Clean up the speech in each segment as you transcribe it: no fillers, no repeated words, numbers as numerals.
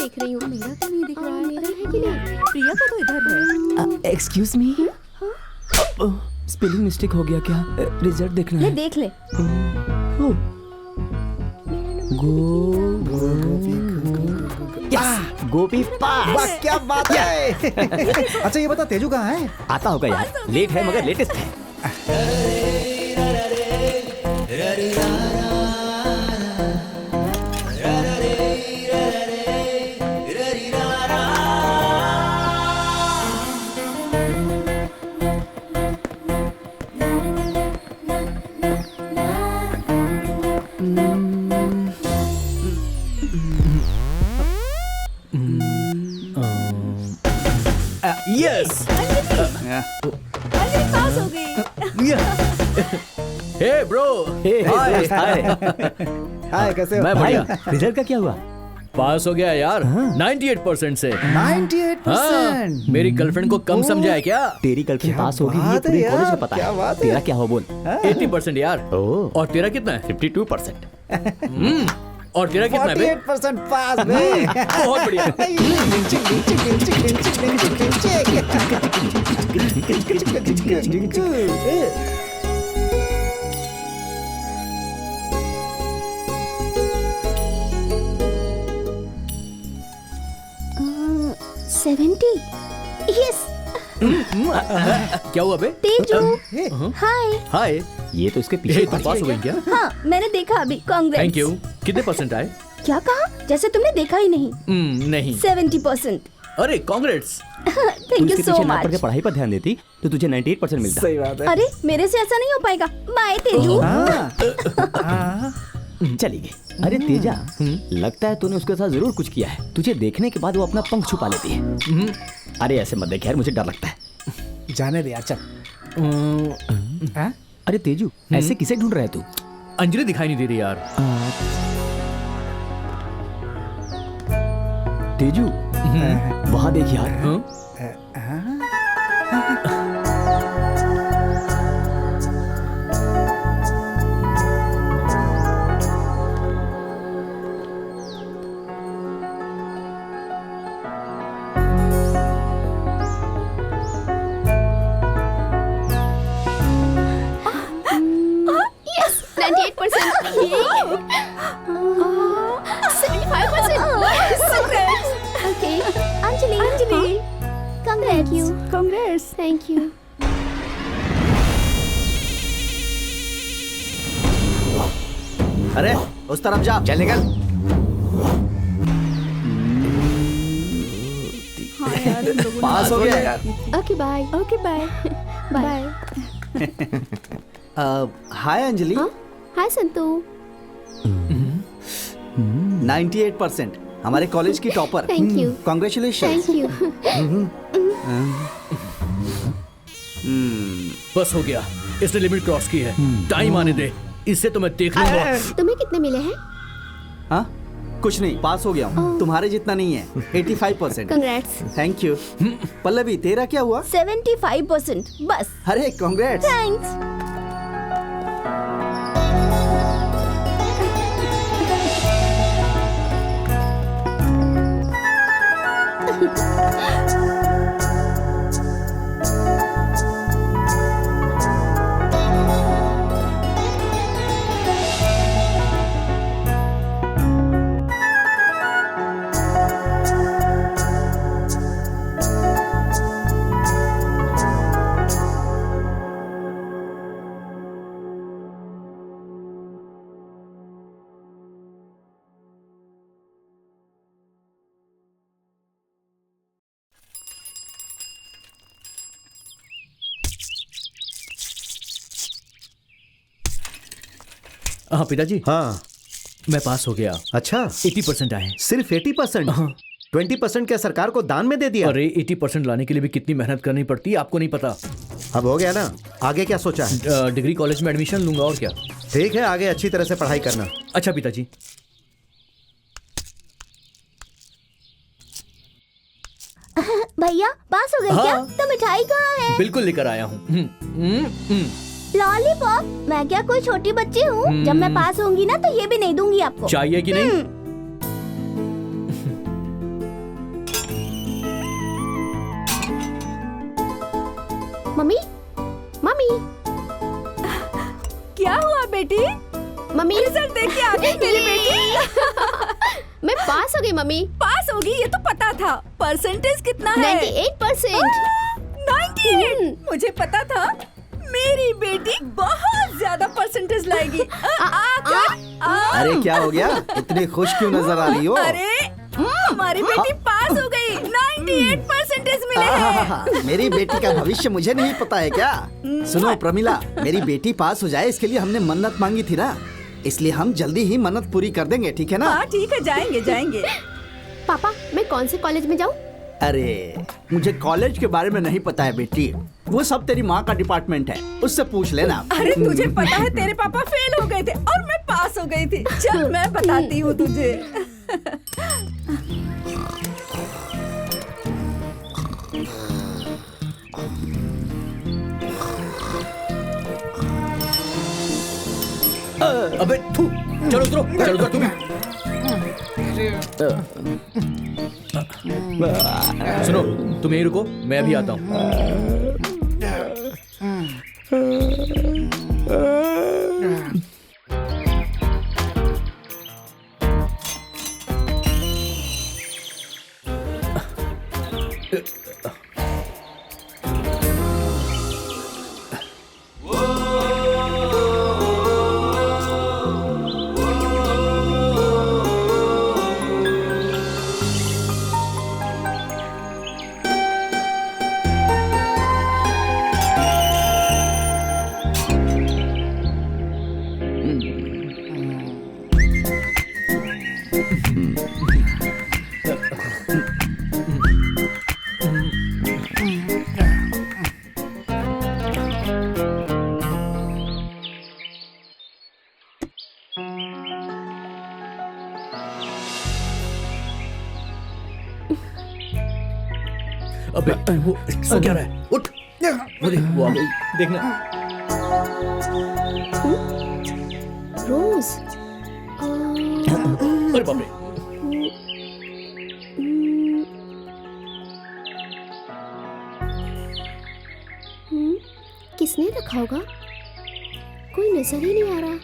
देख रही हूँ। मेरा तो नहीं दिख रहा है। मेरा है कि नहीं? प्रिया का तो इधर है। एक्सक्यूज मी, स्पेलिंग मिस्टेक हो गया क्या? रिजल्ट देखना ले है। देख ले। गोपी पास। वाह क्या बात है। अच्छा ये बता तेजू कहाँ है? आता होगा यार, लेट है मगर लेटेस्ट है। यस, अरे पास हो गई। हे ब्रो, हाय हाय। हाय कैसे हो? मैं बढ़िया। रिजल्ट का क्या हुआ? पास हो गया यार 98% से। 98%। मेरी गर्लफ्रेंड को कम समझा है क्या? तेरी गर्लफ्रेंड क्या पास होगी ये बात है पूरे यार, कॉलेज में पता क्या है। बात है। तेरा क्या हो बोल? 80% यार। ओह, और तेरा कितना है? 52%। और तेरा कितना है बे? 48% पास बे। बहुत बढ़िया। सेवेंटी। यस। क्या हुआ बे? तेजू, हाय। हाय, ये तो इसके पीछे ये तो पास हो गई क्या? हाँ मैंने देखा अभी। कांग्रेस। Thank you. कितने परसेंट आए? क्या कहा? जैसे तुमने देखा ही नहीं। नहीं। 70%। अरे कांग्रेट्स। थैंक तू यू इसके सो पीछे ना पड़ के मच। पढ़ाई पर ध्यान देती तो तुझे 98% मिलता। सही बात है। अरे मेरे से ऐसा नहीं हो पाएगा। बाय तेजू। चली गई। अरे तेजा, लगता है तूने उसके साथ जरूर कुछ किया है। तुझे देखने के बाद वो अपना पंख छुपा लेती है। अरे ऐसे मत देख यार, मुझे डर लगता है। जाने दे यार चल। हाँ? अरे तेजू, ऐसे किसे ढूंढ रहा है तू? अंजलि दिखाई नहीं दे रही यार। तेजू, वहां देख यार। Yes, 98%. 75%. Yes. Congrats. Okay. Anjali. Congrats. Thank you. Congress. Thank you. अरे उस तरफ जा। चल निकल। पास हो गया यार। Okay, bye. Okay bye. Bye. Hi Anjali. हाँ? Hi, संतू। 98% हमारे कॉलेज की topper. Thank you. Congratulation. Thank you. बस हो गया, इसने लिमिट क्रॉस की है। टाइम आने दे, इससे तो मैं देख लूंगा। तुम्हें कितने मिले हैं? हाँ कुछ नहीं, पास हो गया हूँ। तुम्हारे जितना नहीं है। 85%। Congrats. Thank you. पल्लवी तेरा क्या हुआ? 75%. बस. अरे कांग्रेट्स। Thanks. हाँ पिताजी, हाँ मैं पास हो गया। अच्छा 80% आए। सिर्फ 80%? 20% क्या सरकार को दान में दे दिया? अरे 80% लाने के लिए भी कितनी मेहनत करनी पड़ती है, आपको नहीं पता। अब हो गया ना, आगे क्या सोचा है? डिग्री कॉलेज में एडमिशन लूंगा और क्या। ठीक है, आगे अच्छी तरह से पढ़ाई करना। अच्छा पिताजी। भैया पास हो गए क्या? हाँ। तो मिठाई कहाँ है? बिल्कुल लेकर आया हूँ। लॉलीपॉप? मैं क्या कोई छोटी बच्ची हूँ? जब मैं पास होंगी ना तो ये भी नहीं दूंगी आपको। चाहिए कि नहीं? मम्मी मम्मी क्या हुआ बेटी? मम्मी रिजल्ट देख के आ गई मेरी बेटी। मैं पास हो गई मम्मी। पास होगी ये तो पता था। परसेंटेज कितना है? 98%। 98। मुझे पता था मेरी बेटी बहुत ज्यादा परसेंटेज लाएगी। अरे क्या हो गया, इतनी खुश क्यों नजर आ रही हो? अरे हमारी बेटी पास हो गई। 98 परसेंटेज मिले हैं। मेरी बेटी का भविष्य मुझे नहीं पता है क्या? सुनो प्रमिला, मेरी बेटी पास हो जाए इसके लिए हमने मन्नत मांगी थी ना, इसलिए हम जल्दी ही मन्नत पूरी कर देंगे, ठीक है ना? हाँ ठीक है, जाएंगे जाएंगे। पापा मैं कौन से कॉलेज में जाऊँ? अरे मुझे कॉलेज के बारे में नहीं पता है बेटी, वो सब तेरी माँ का डिपार्टमेंट है, उससे पूछ लेना। अरे तुझे पता है तेरे पापा फेल हो गए थे और मैं पास हो गई थी। चल मैं बताती हूँ तुझे। अबे थू, चलो उतरो, चलो उतरो तुम। सुनो, तुम यहीं रुको, मैं अभी आता हूँ। अबे वो सो क्या रहा है? उठ, वो देख, वो आ गई, देखना। रोज अरे बाप रे। किसने रखा होगा? कोई नजर ही नहीं आ रहा।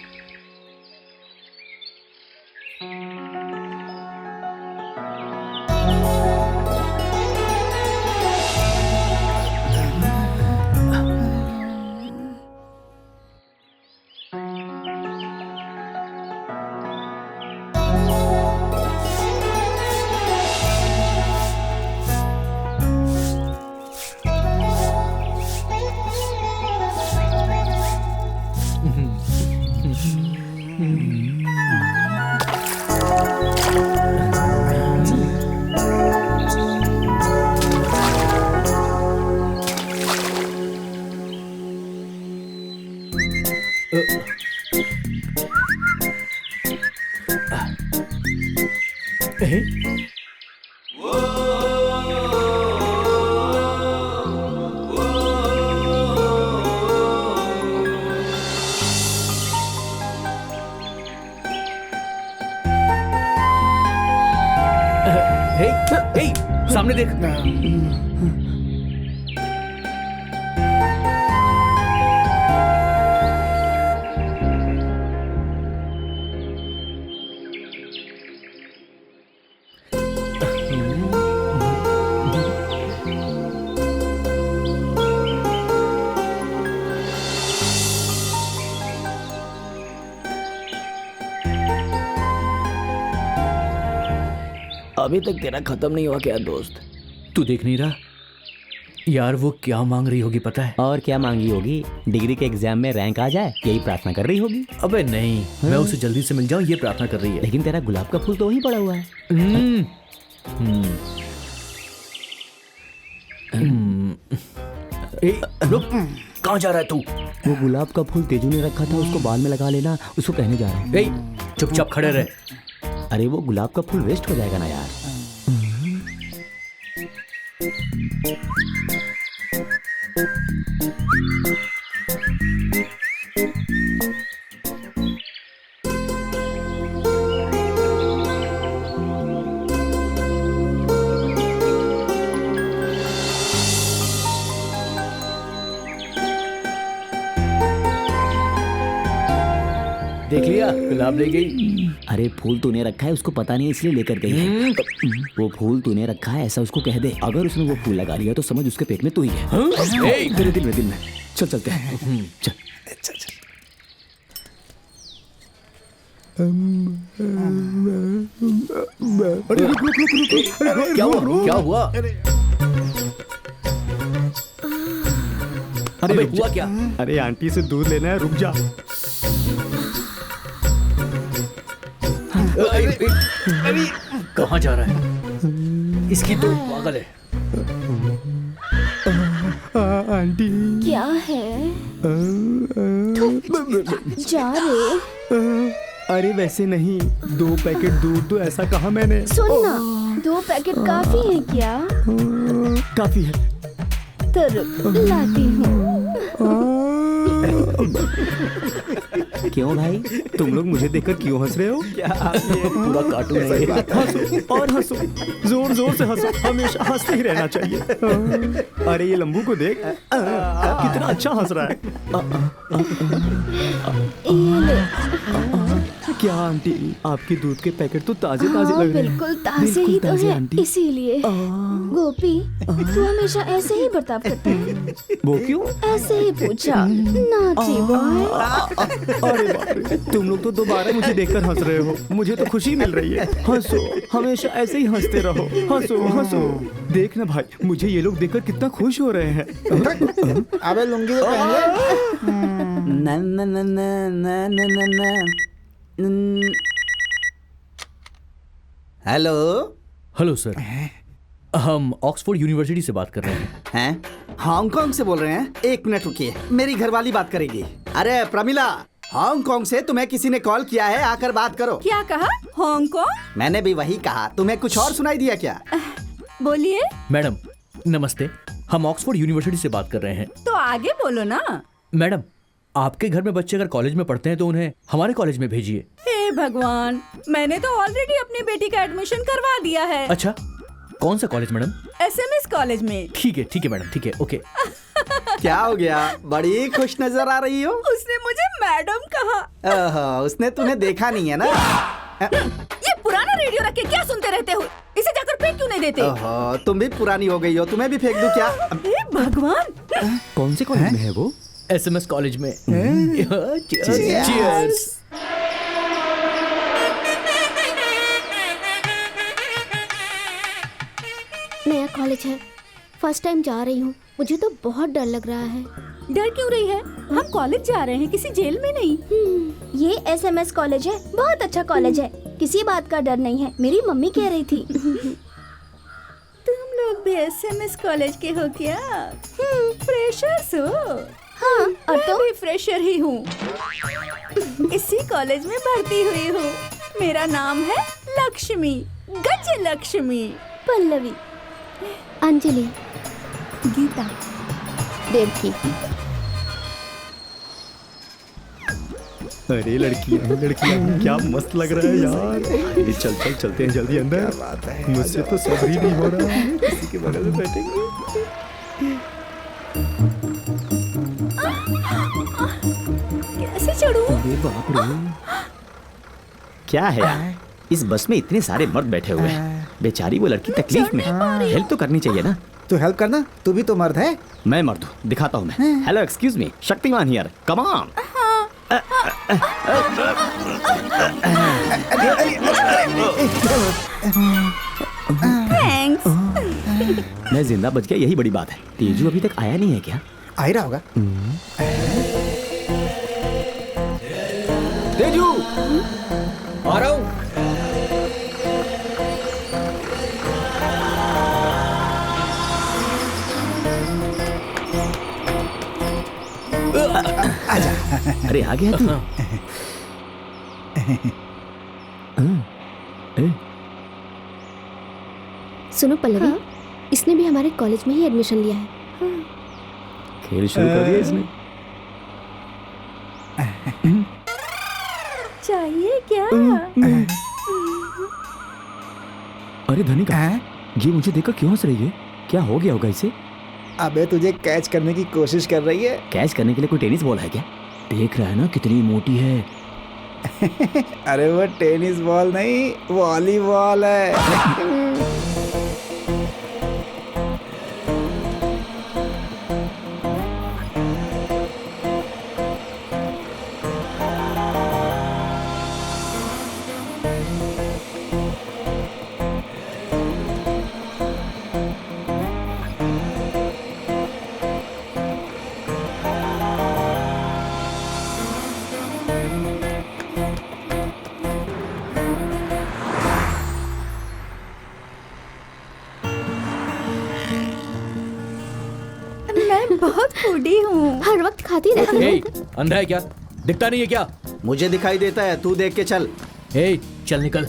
हे, सामने देख। अभी तक तेरा खत्म नहीं हुआ क्या दोस्त? तू देख नहीं रहा यार, वो क्या मांग रही होगी पता है? और क्या मांगी होगी? डिग्री के एग्जाम में रैंक आ जाए, यही प्रार्थना कर रही होगी। अबे नहीं, मैं उसे जल्दी से मिल जाऊं ये प्रार्थना कर रही है। लेकिन तेरा गुलाब का फूल तो वहीं पड़ा हुआ है। रुक, कहाँ जा रहा है तू? वो गुलाब का फूल तेजू ने रखा था, उसको बाल में लगा लेना, उसको कहने जा रहा हूँ। चुपचाप खड़े रहे। अरे वो गुलाब का फूल वेस्ट हो जाएगा ना यार। देख लिया, गुलाब ले गई। अरे फूल तूने रखा है, उसको पता नहीं इसलिए लेकर गई है। वो फूल तूने रखा है ऐसा उसको कह दे। अगर उसने वो फूल लगा लिया तो समझ उसके पेट में तू ही है। तेरे दिल में चल चलते हैं। चल क्या हुआ? क्या हुआ? अबे हुआ क्या? अरे आंटी से दूध लेना है, रुक जा। कहाँ जा रहा है? इसकी तो पागल है। आंटी क्या है? जा रे। अरे वैसे नहीं, 2 पैकेट दूध तो ऐसा कहा मैंने। सुन ना, 2 पैकेट काफी है क्या? काफी है। तो रुक, लाती हूँ। क्यों भाई, तुम लोग मुझे देखकर क्यों हंस रहे हो? क्या पूरा कार्टून है? हंसो और हंसो, जोर जोर से हंसो, हमेशा हंसते ही रहना चाहिए। अरे ये लंबू को देख, कितना अच्छा हंस रहा है। ये ले। क्या आंटी, आपके दूध के पैकेट तो ताजे ताजे हाँ, लग रहे हैं। बिल्कुल ताजे ही तो है, आंटी। इसीलिए। गोपी, तू हमेशा ऐसे ही बर्ताव करता है। वो क्यों? ऐसे ही पूछा। नाची बॉय। अरे बाप रे, तुम लोग तो दोबारा मुझे देखकर हंस रहे हो। मुझे तो खुशी मिल रही है। हंसो, हमेशा ऐसे ही हंसते रहो। हंसो हंसो। देख ना भाई, मुझे ये लोग देखकर कितना खुश हो रहे हैं। अबे लुंगी तो पहन ले। ना ना ना ना ना ना ना। हेलो। हेलो सर, हम ऑक्सफोर्ड यूनिवर्सिटी से बात कर रहे हैं। हांगकांग से बोल रहे हैं? 1 मिनट रुकिए, मेरी घरवाली बात करेगी। अरे प्रमिला, हांगकांग से तुम्हें किसी ने कॉल किया है, आकर बात करो। क्या कहा? हांगकांग? मैंने भी वही कहा, तुम्हें कुछ और सुनाई दिया क्या? बोलिए। मैडम नमस्ते, हम ऑक्सफोर्ड यूनिवर्सिटी से बात कर रहे हैं। तो आगे बोलो ना। मैडम, आपके घर में बच्चे अगर कॉलेज में पढ़ते हैं तो उन्हें हमारे कॉलेज में भेजिए। हे भगवान, मैंने तो ऑलरेडी अपनी बेटी का एडमिशन करवा दिया है। अच्छा, कौन सा कॉलेज मैडम? SMS कॉलेज में। ठीक है मैडम, ठीक है, ओके। क्या हो गया, बड़ी खुश नजर आ रही हो? उसने मुझे मैडम कहा। उसने तुम्हें देखा नहीं है ना? ये पुराना रेडियो रख के क्या सुनते रहते हो? इसे जाकर फेंक क्यों नहीं देते? तुम भी पुरानी हो गई हो, तुम्हें भी फेंक दूं क्या? हे भगवान, कौन से कॉलेज में है वो? SMS कॉलेज में। Cheers. नया कॉलेज है, फर्स्ट टाइम जा रही हूँ। मुझे तो बहुत डर लग रहा है। डर क्यों रही है? हम कॉलेज जा रहे हैं, किसी जेल में नहीं। ये SMS कॉलेज है, बहुत अच्छा कॉलेज है, किसी बात का डर नहीं है, मेरी मम्मी कह रही थी। तुम लोग भी SMS कॉलेज के हो क्या? फ्रेशर्स हो? हाँ, और मैं तो भी फ्रेशर ही हूँ। इसी कॉलेज में भर्ती हुई हूँ। मेरा नाम है लक्ष्मी, गज लक्ष्मी। पल्लवी, अंजलि, गीता, देवकी। अरे लड़कियां क्या मस्त लग रहा है यार। ये चलते हैं जल्दी अंदर। मुझसे तो सब्र ही नहीं हो रहा है, किसी के बगल में बैठेंगे। कैसे चढ़ूं? अरे बाप रे, क्या है यार, इस बस में इतने सारे मर्द बैठे हुए हैं। बेचारी वो लड़की तकलीफ में है, हेल्प तो करनी चाहिए ना। तू हेल्प करना, तू भी तो मर्द है। मैं मर्द हूँ, दिखाता हूँ मैं। Hello excuse me, Shaktimaan here, come on. Thanks. मैं जिंदा बच गया, यही बड़ी बात है। तेजू अभी तक आया नहीं है क्या? आ ही रहा होगा। तेजू, आ रहा हूँ। अरे आ गया तू। सुनो पल्लवी, इसने भी हमारे कॉलेज में ही एडमिशन लिया है। खेल शुरू कर दिया इसने। चाहिए क्या? अरे धनिका, ये मुझे देखकर क्यों हंस रही है? क्या हो गया होगा इसे? अबे तुझे कैच करने की कोशिश कर रही है। कैच करने के लिए कोई टेनिस बॉल है क्या? देख रहा है ना कितनी मोटी है। अरे वो टेनिस बॉल नहीं, वॉलीबॉल है। मैं बहुत फूडी हूँ। हर वक्त खाती रहती ए, हूँ। अंधा है क्या? दिखता नहीं है क्या? मुझे दिखाई देता है, तू देख के चल। ए, चल निकल।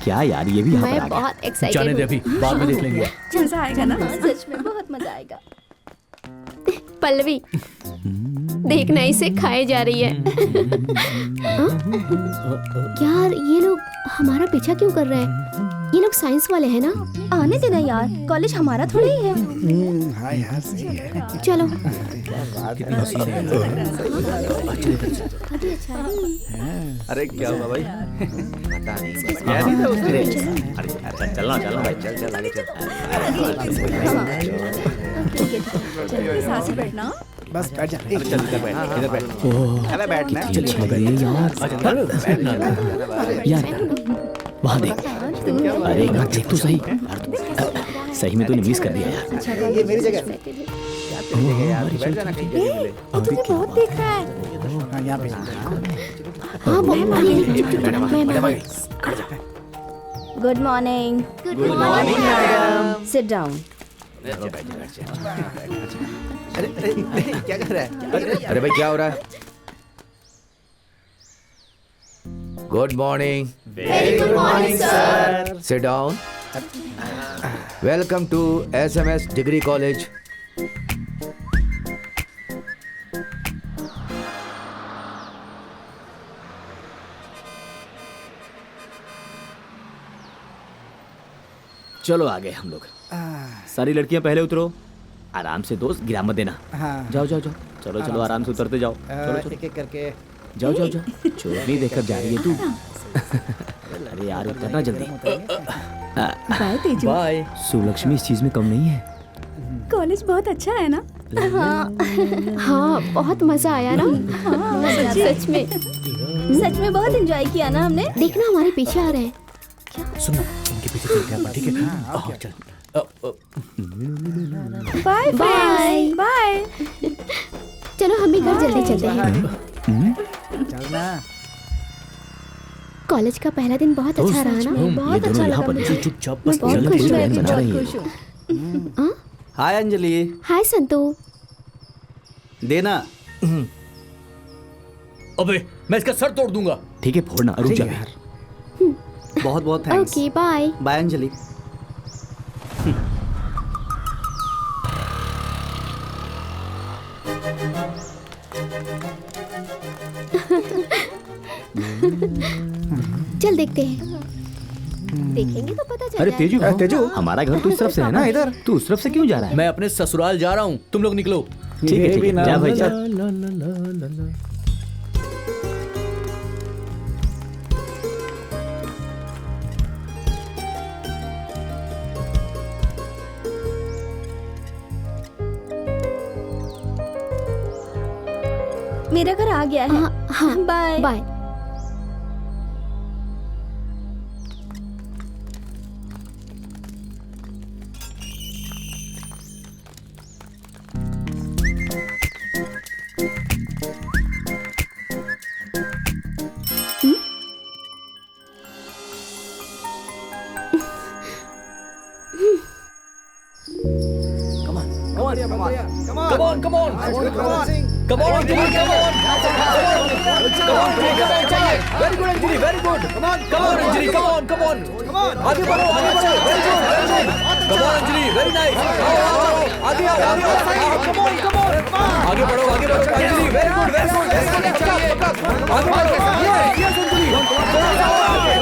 क्या यार, ये भी यहाँ पर मैं आ गया। बहुत एक्साइटेड जाने दे हूँ। अभी, बाद में देख लेंगे। मजा आएगा ना? सच में बहुत मजा आएगा। पल्लवी, देखना इसे खाए जा रही है। हाँ? यार ये लोग हमारा पीछा क्यों कर रहे हैं? ये लोग साइंस वाले हैं ना? आने देना यार, कॉलेज हमारा थोड़ा ही है। हाँ यार सही है। चलो। अरे क्या हुआ भाई? चलना चलना भाई, चल चल आगे चल। साथ ही बैठना। बस बैठ जा। इधर बैठ। अरे बैठना है। चल छा गई यार। वहाँ देख। अरे यार देख तो सही। सही में तूने मिस कर दिया यार। ये मेरी जगह। तुझे बहुत देख रहा है। हाँ यहाँ पे। हाँ बहुत मैं good morning. Good morning madam. Sit down. क्या कर रहा है? अरे भाई क्या हो रहा है? Good morning. Very good morning sir. Sit down. Welcome to SMS degree college. चलो आगे हम लोग। सारी लड़कियां पहले उतरो। आराम से दोस्त, गिरा मत देना। हाँ। जाओ जाओ जाओ। चलो चलो आराम से उतरते जाओ। चलो चलो एक एक करके। जाओ जाओ जाओ। चोर नहीं देखकर जा रही है तू। अरे यार उतरना जल्दी। बाय तेजू। बाय। सुलक्ष्मी इस चीज में कम नहीं है। कॉलेज बहुत अच्छा है ना? हाँ बहुत मजा आया ना? सच में बहुत एंजॉय किया ना हमने। देखना हमारे पीछे आ रहे हैं। सुनो, उनके पीछे चल के अपन, ठीक है? हाँ, चल। Bye bye. बाय। चलो हम भी घर जल्दी चलते हैं। चलना। कॉलेज का पहला दिन बहुत अच्छा रहा ना? बहुत अच्छा लगा मुझे। चुपचाप मैं बस बहुत चल। खुश पूरी हुई, बहन बना बहुत रही है। खुश हूँ। हाँ? हाय अंजलि। हाय संतू। देना। अबे मैं इसका सर तोड़ दूंगा। ठीक है फोड़ना, रुक जा। बहुत बहुत thanks. Okay bye. Bye Anjali. चल देखते हैं। देखेंगे तो पता चल अरे जाएगा। तेजू तेजू। हमारा घर तो इस तरफ से है ना? इधर तू उस तरफ से क्यों जा रहा है? मैं अपने ससुराल जा रहा हूँ, तुम लोग निकलो। ठीक है ठीक है, जा भाई जा। मेरा घर आ गया है। हाँ bye bye. Come on, come on. Come on, Anjali, come on. Come on, चाहिए. Very good, Anjali, very good. Come on, Anjali, come on. आगे बढ़ो. Very good. Come on, Anjali, very nice. आगे आओ. Come on. आगे बढ़ो. Anjali, very good. आगे बढ़ो. Yes, Anjali. थोड़ा सा और आगे.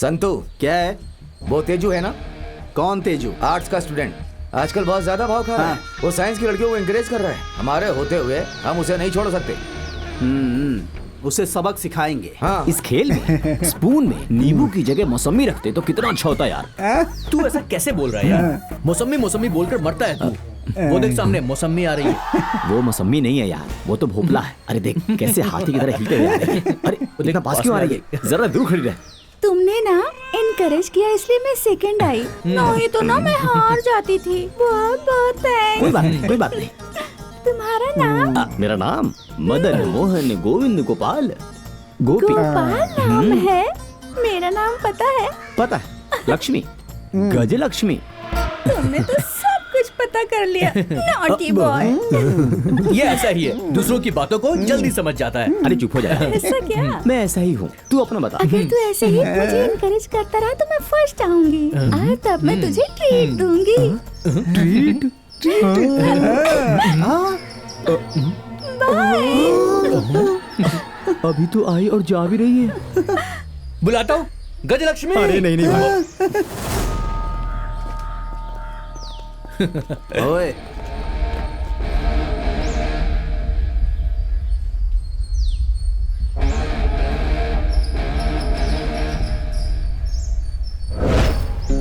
संतु, क्या है? वो तेजू है ना, कौन तेजू? आर्ट्स का स्टूडेंट, आजकल बहुत ज्यादा भाव खा रहा है। वो साइंस की लड़कियों को एनकरेज कर रहा है। हमारे होते हुए हम उसे नहीं छोड़ सकते। उसे सबक सिखाएंगे। हाँ। इस खेल में स्पून में नींबू की जगह मौसमी रखते तो कितना अच्छा होता यार। तू ऐसा कैसे बोल रहा है यार? मौसमी मौसमी बोलकर मरता है तू। वो देख सामने मौसमी आ रही है। वो मौसमी नहीं है यार, वो तो भोपला है। अरे देख कैसे हाथी की तरह हिलते हुए आ रहे हैं। अरे वो देखना पास क्यों आ रही है? जरा दूर खड़ी रह। तुमने ना इनकरेज किया इसलिए मैं सेकंड आई, नहीं तो ना मैं हार जाती थी। बहुत बहुत थैंक्स। कोई बात नहीं, कोई बात नहीं। तुम्हारा नाम? मेरा नाम मदन मोहन गोविंद गोपाल गोपी। गोपाल नाम है? मेरा नाम पता है? पता है, लक्ष्मी, गजलक्ष्मी। तुमने तो सब कुछ पता कर लिया। Naughty boy. ये ऐसा ही है, दूसरों की बातों को जल्दी समझ जाता है। अरे चुप हो जा। ऐसा क्या? मैं ऐसा ही हूँ, तू अपना बता। अगर तू ऐसे ही मुझे इनकरेज करता रहा तो मैं फर्स्ट आऊंगी और तब मैं तुझे ट्रीट दूंगी। अभी तो आई और जा भी रही है। बुलाता हूँ गजलक्ष्मी। अरे नहीं नहीं। ओए,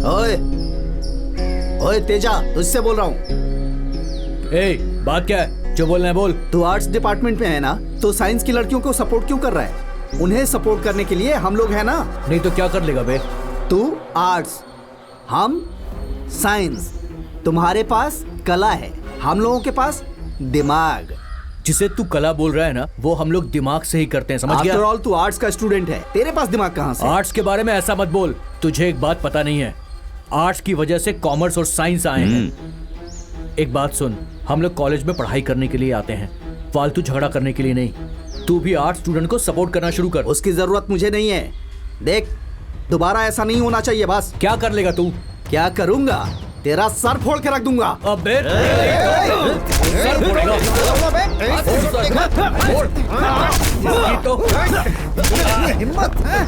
ओए, ओए तेजा, तुझसे बोल रहा हूँ। ए, बात क्या है? जो बोलना है बोल। तू आर्ट्स डिपार्टमेंट में है ना, तो साइंस की लड़कियों को सपोर्ट क्यों कर रहा है? उन्हें सपोर्ट करने के लिए हम लोग हैं ना। नहीं तो क्या कर लेगा बे? तू आर्ट्स, हम साइंस। तुम्हारे पास कला है, हम लोगों के पास दिमाग। जिसे तू कला बोल रहा है ना, वो हम लोग दिमाग से ही करते हैं, समझ गया? आफ्टर ऑल तू आर्ट्स का स्टूडेंट है, तेरे पास दिमाग कहाँ से? आर्ट्स के बारे में ऐसा मत बोल। तुझे एक बात पता नहीं है, आर्ट्स की वजह से कॉमर्स और साइंस आए हैं। एक बात सुन, हम लोग कॉलेज में पढ़ाई करने के लिए आते हैं, फालतू झगड़ा करने के लिए नहीं। तू भी आर्ट्स स्टूडेंट को सपोर्ट करना शुरू कर। उसकी जरूरत मुझे नहीं है। देख, दोबारा ऐसा नहीं होना चाहिए। बस क्या कर लेगा तू? क्या करूंगा? तेरा सर फोड़ के रख दूंगा। अबे सर फोड़ेगा। फोड़। इसकी तो हिम्मत है।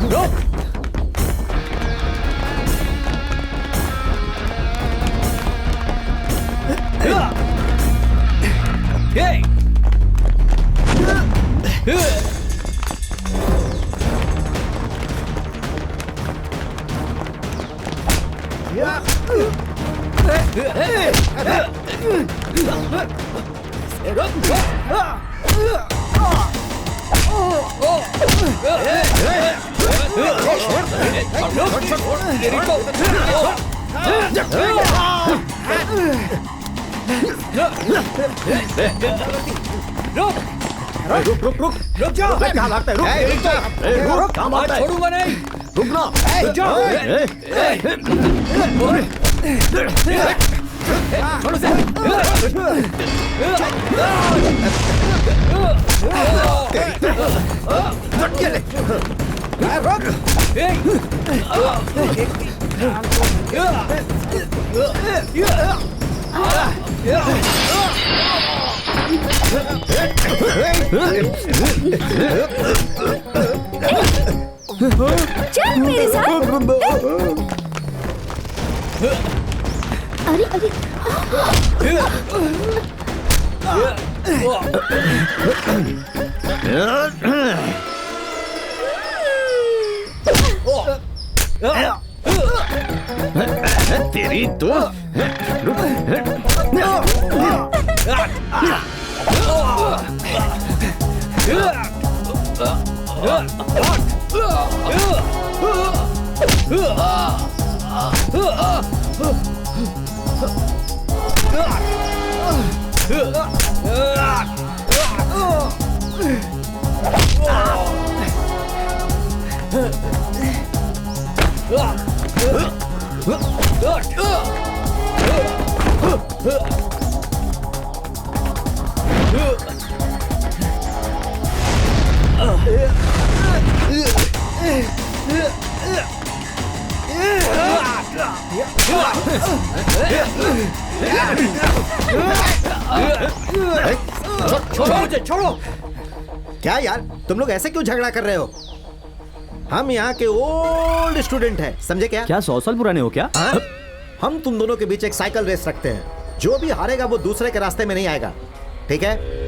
रुक जाओ। क्या भागता है? रुक, क्या मारता है? छोड़ूंगा नहीं। रुकना। रुक जाओ। छोड़ो से। चल मेरे साथ। अरे अरे तेरी तो छोड़ो मुझे, छोड़ो। क्या यार, तुम लोग ऐसे क्यों झगड़ा कर रहे हो? हम यहाँ के ओल्ड स्टूडेंट हैं, समझे क्या? क्या 100 साल पुराने हो क्या? हाँ? हम तुम दोनों के बीच एक साइकिल रेस रखते हैं। जो भी हारेगा वो दूसरे के रास्ते में नहीं आएगा, ठीक है?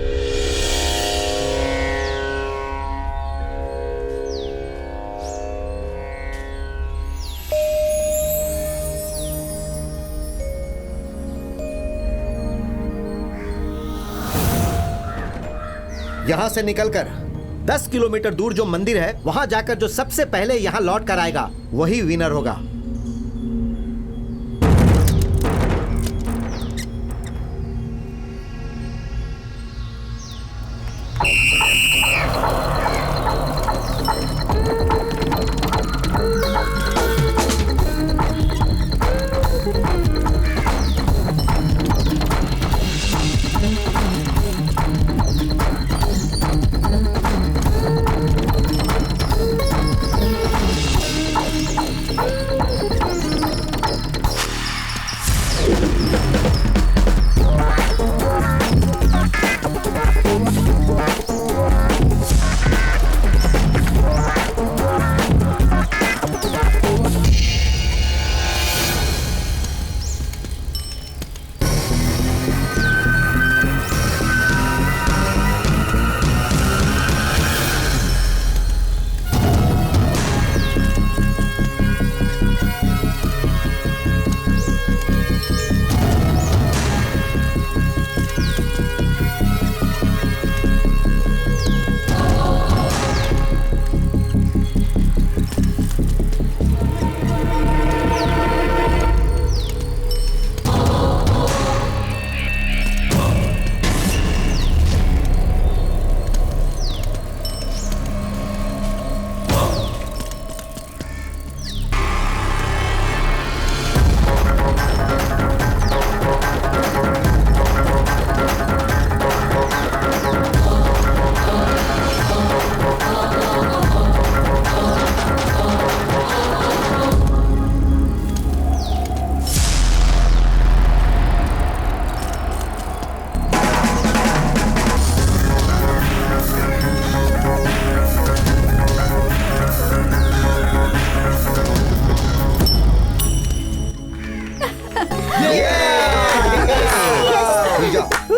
यहां से निकलकर 10 किलोमीटर दूर जो मंदिर है वहां जाकर जो सबसे पहले यहां लौट कर आएगा वही विनर होगा।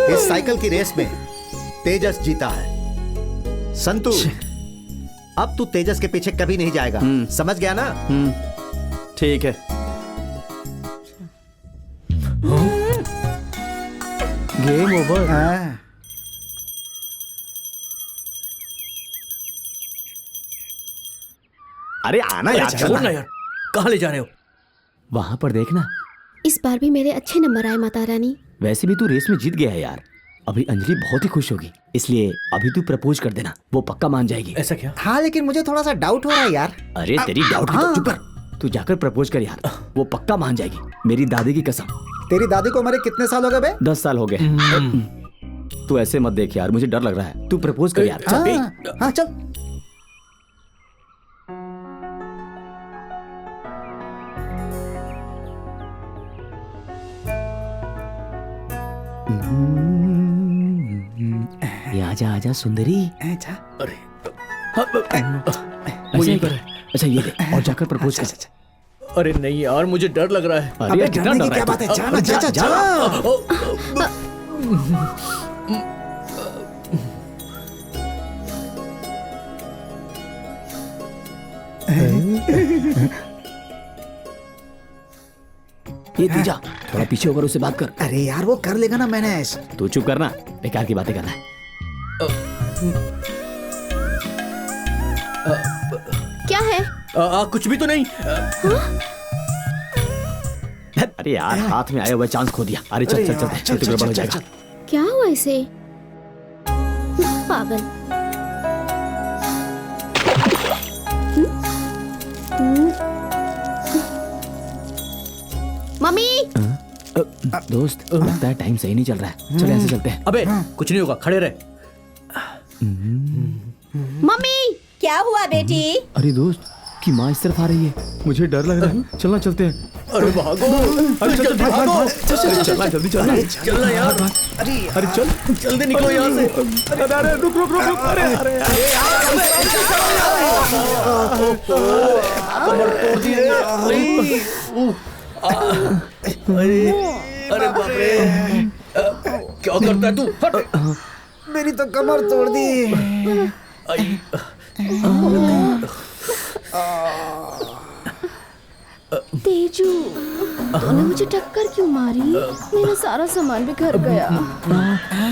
इस साइकिल की रेस में तेजस जीता है। संतु, अब तू तेजस के पीछे कभी नहीं जाएगा, समझ गया ना? ठीक है। Game over. अरे आना यार, छोड़ ना यार, कहाँ ले जा रहे हो? वहां पर देखना। इस बार भी मेरे अच्छे नंबर आए माता रानी। वैसे भी तू रेस में जीत गया है यार। अभी अंजलि बहुत ही खुश होगी, इसलिए अभी तू प्रपोज कर देना, वो पक्का मान जाएगी। ऐसा क्या? हाँ लेकिन मुझे थोड़ा सा डाउट हो रहा है यार। अरे तेरी डाउट की तो चुप कर, तू जाकर प्रपोज कर यार, वो पक्का मान जाएगी, मेरी दादी की कसम। तेरी दादी को मरे कितने साल हो गए बे? 10 साल हो गए। तू ऐसे मत देख यार, मुझे डर लग रहा है, तू प्रपोज कर यार। हाँ चल। आजा आजा सुंदरी। अरे वो यहीं पर है। अच्छा ये ले और जाकर प्रपोज कर। अरे नहीं यार, मुझे डर लग रहा है। अरे कितना डर क्या बात है, जाना जा जा जा। ये तू जा, थोड़ा पीछे होकर उससे बात कर। अरे यार वो कर लेगा ना मैनेज। तू चुप करना, बेकार की बातें कर रहा है। क्या है? कुछ भी तो नहीं। अरे यार हाथ में आया हुआ चांस खो दिया। अरे चल चल चल, चल तो गड़बड़ हो जाएगा। क्या हुआ इसे? पागल। मम्मी। दोस्त लगता है टाइम सही नहीं चल रहा है, चल ऐसे चलते हैं। अबे कुछ नहीं होगा, खड़े रहे। मम्मी। क्या हुआ बेटी? अरे दोस्त की माँ इस तरफ आ रही है, मुझे डर लग रहा है, चलना चलते हैं। अरे भागो, अरे चल भागो, चलना जल्दी चलना चलना यार, अरे चल जल्दी निकलो यहाँ से। अरे रुक रुक रुक रुक अरे अरे कमर तोड़ दी है। अरे बाप रे, क्या करता है तू? हट। मेरी तो कमर तोड़ दी। आई। तेजू, तूने मुझे टक्कर क्यों मारी? मेरा सारा सामान बिखर गया।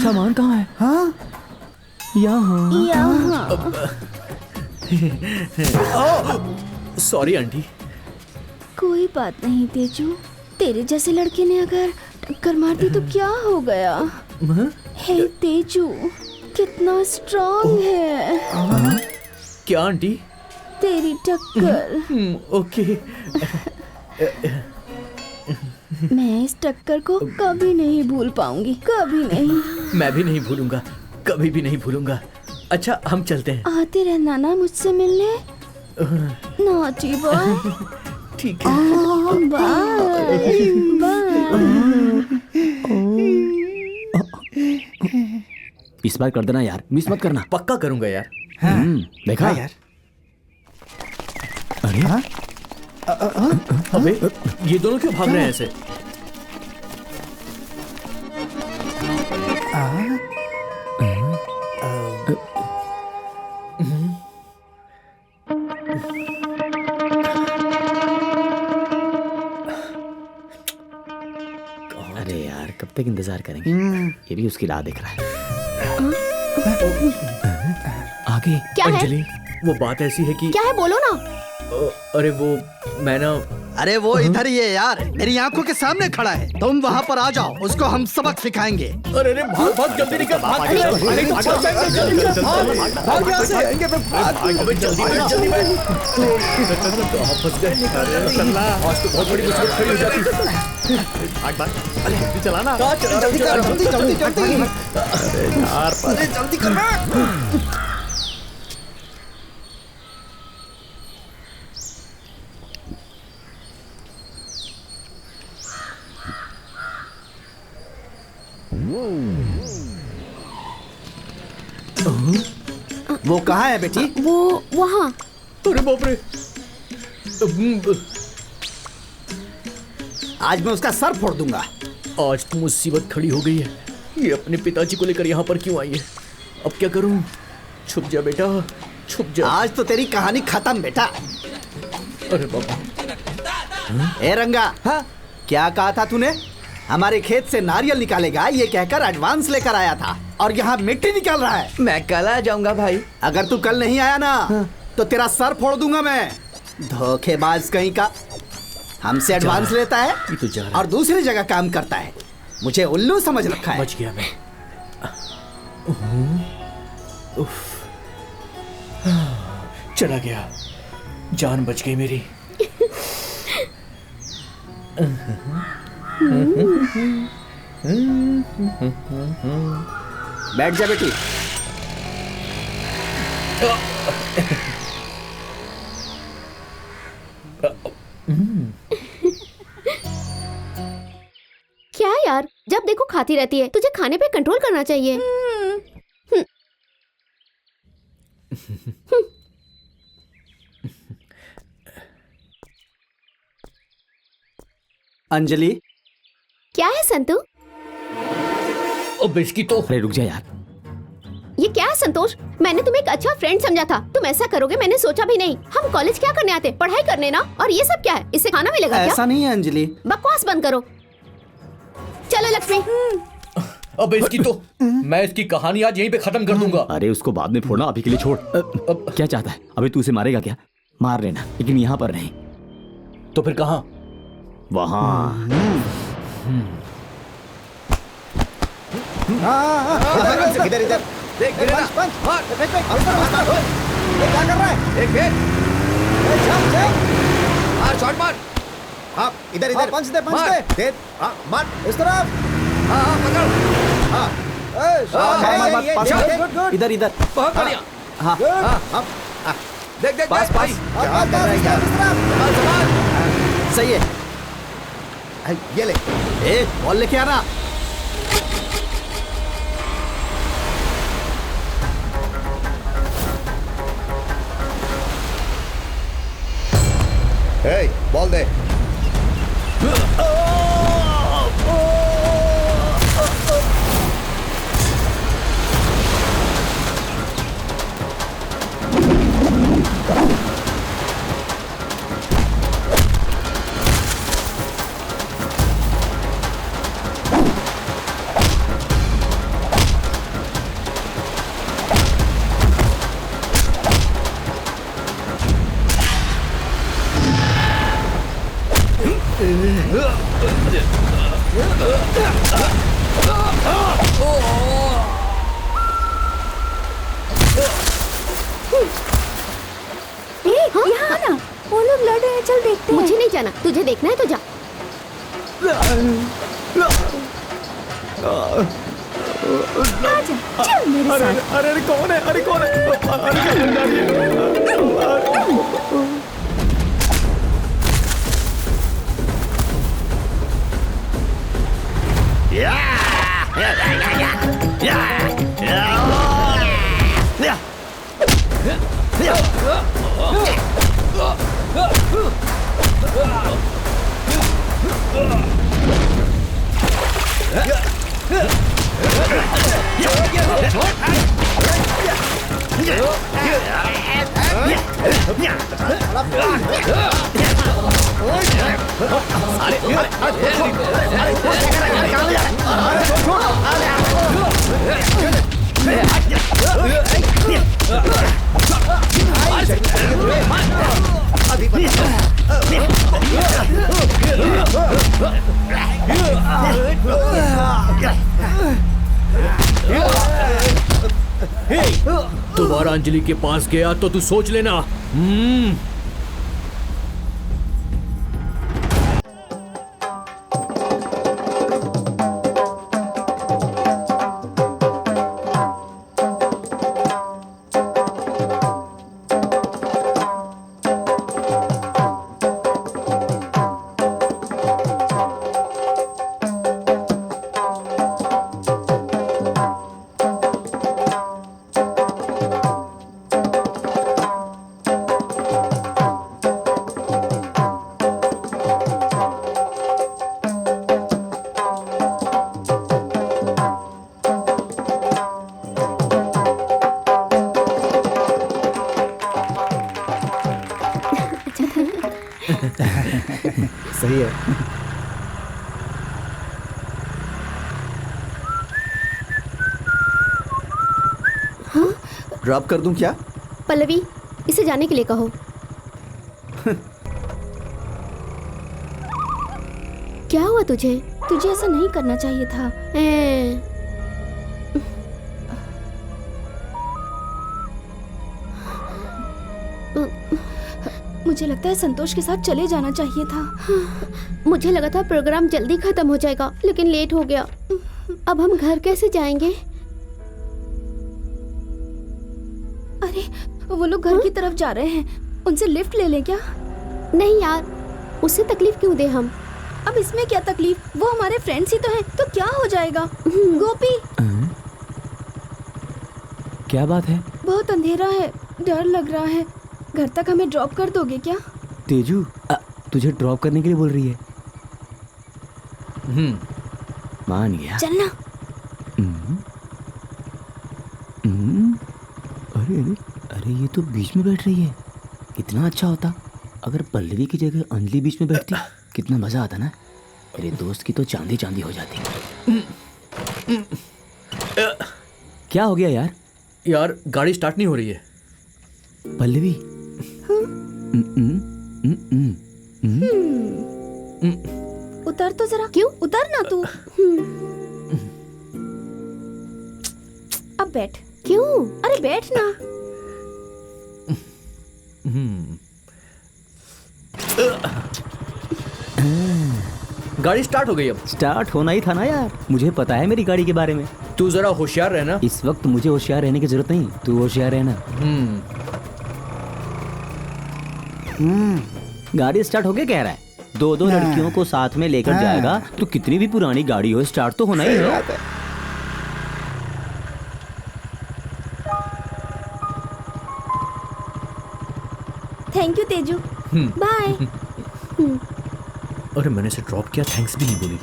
सामान कहाँ है? हाँ यहाँ यहाँ। Sorry aunty. कोई बात नहीं तेजू, तेरे जैसे लड़के ने अगर टक्कर मार दी तो क्या हो गया? हे तेजू, कितना स्ट्रांग है क्या आंटी? तेरी टक्कर। ओके। मैं इस टक्कर को कभी नहीं भूल पाऊंगी, कभी नहीं। मैं भी नहीं भूलूंगा, कभी भी नहीं भूलूंगा। अच्छा हम चलते हैं। आते रहना ना मुझसे मिलने। Naughty boy. ठीक है। Bye bye. इस बार कर देना यार, मिस मत करना। पक्का करूंगा यार। देखा यार। अरे हाँ? अबे ये दोनों क्यों भाग रहे हैं ऐसे? अरे यार कब तक इंतजार करेंगे? ये भी उसकी राह देख रहा है। आगे क्या है? अंजलि, वो बात ऐसी है कि क्या है बोलो ना। अरे वो मैं ना, अरे वो इधर ही है यार, मेरी आंखों के सामने खड़ा है। तुम वहाँ पर आ जाओ, उसको हम सबक सिखाएंगे। अरे अरे भाग भाग जल्दी निकल, भाग भाग यहाँ से। अबे जल्दी बैठ, जल्दी बैठ। कहाँ फंस गए? आज तो बहुत बड़ी मुसीबत खड़ी हो जाती। अरे जल्दी चला ना। कहाँ चला रहा हूँ? चला रहा हूँ। जल्दी जल्दी। अरे जल्दी करना। वो कहाँ है बेटी? वो वहाँ। अरे बाप रे, आज मैं उसका सर फोड़ दूंगा। आज तो मुसीबत खड़ी हो गई है। ये अपने पिताजी को लेकर यहाँ पर क्यों आई है? अब क्या करूं? छुप जा बेटा, छुप जा। आज तो तेरी कहानी खत्म बेटा। अरे बाबा। ए रंगा, हाँ? क्या कहा था तूने? हमारे खेत से नारियल निकालेगा ये कहकर एडवांस लेकर आया था, और यहाँ मिट्टी निकाल रहा है। मैं कल आ जाऊंगा भाई। अगर तू कल नहीं आया ना, तो तेरा सर फोड़ दूंगा मैं। धोखेबाज कहीं का। हमसे एडवांस लेता है ये तो जा रहा है। और दूसरी जगह काम करता है। मुझे उल्लू समझ रखा है। बच गया मैं। उफ, चला गया, जान बच गई मेरी। बैठ जा बेटी। क्या यार, जब देखो खाती रहती है। तुझे खाने पे कंट्रोल करना चाहिए। अंजलि, क्या है संतू? अब इसकी तो अरे रुक जा यार। ये क्या है संतोष? मैंने तुम्हें एक अच्छा फ्रेंड समझा था, तुम ऐसा करोगे मैंने सोचा भी नहीं। हम कॉलेज क्या करने आते? पढ़ाई करने ना। और ये सब क्या है? इससे खाना मिलेगा क्या? ऐसा नहीं है अंजलि। बकवास बंद करो। चलो लक्ष्मी। अब इसकी तो मैं इसकी कहानी आज यहीं पे खत्म कर दूंगा। अरे उसको बाद में फोड़ना, अभी के लिए छोड़। अब क्या चाहता है? अबे तू उसे मारेगा क्या? मार लेना, लेकिन यहाँ पर नहीं। तो फिर कहाँ? वहाँ। इधर इधर। देख गिरे ना। मार। क्या कर रहा है? एक एक। मार, शॉट मार। हाँ इधर इधर। पंच दे पंच मार। दे। हाँ मार इस तरफ। हाँ हाँ पकड़। हाँ गुड गुड। इधर इधर। बहुत बढ़िया। हाँ गुड। देख देख पास देख भाई। पास। क्या बात है इस तरफ। संभाल संभाल। सही है। ये ले। ए, बॉल लेके आना। ए, बॉल दे। यहाँ आना, वो लोग लड़ रहे हैं, चल देखते हैं। मुझे नहीं जाना, तुझे देखना है तो जा। आजा, चल मेरे साथ। अरे कौन है? अरे कौन है? दोबारा अंजलि के पास गया तो तू सोच लेना। सही है। ड्रॉप कर दूं क्या? पल्लवी, इसे जाने के लिए कहो। क्या हुआ तुझे? तुझे ऐसा नहीं करना चाहिए था। मुझे लगता है संतोष के साथ चले जाना चाहिए था। मुझे लगा था प्रोग्राम जल्दी खत्म हो जाएगा, लेकिन लेट हो गया। अब हम घर कैसे जाएंगे? अरे, वो लोग घर की तरफ जा रहे हैं, उनसे लिफ्ट ले लें क्या? नहीं यार, उससे तकलीफ क्यों दे हम? अब इसमें क्या तकलीफ, वो हमारे फ्रेंड्स ही तो हैं, तो क्या हो जाएगा। गोपी, क्या बात है? बहुत अंधेरा है, डर लग रहा है। घर तक हमें ड्रॉप कर दोगे क्या? तेजू, तुझे ड्रॉप करने के लिए बोल रही है। मान गया। चलना। अरे अरे अरे, ये तो बीच में बैठ रही है। कितना अच्छा होता अगर पल्लवी की जगह अंजलि बीच में बैठती, कितना मजा आता ना। मेरे दोस्त की तो चांदी चांदी हो जाती। क्या हो गया यार? यार गाड़ी स्टार्ट नहीं हो रही है। पल्लवी, उतर तो जरा। क्यों? उतर ना तू। अब बैठ। क्यों? अरे बैठ ना। गाड़ी स्टार्ट हो गई। अब स्टार्ट होना ही था ना यार। मुझे पता है मेरी गाड़ी के बारे में। तू जरा होशियार रहना। इस वक्त मुझे होशियार रहने की जरूरत नहीं, तू होशियार रहना। गाड़ी स्टार्ट हो गया कह रहा है। दो लड़कियों को साथ में लेकर जाएगा तो कितनी भी पुरानी गाड़ी हो स्टार्ट तो होना ही है। Thank you Teju, bye. अरे मैंने इसे ड्रॉप किया, थैंक्स भी नहीं बोली।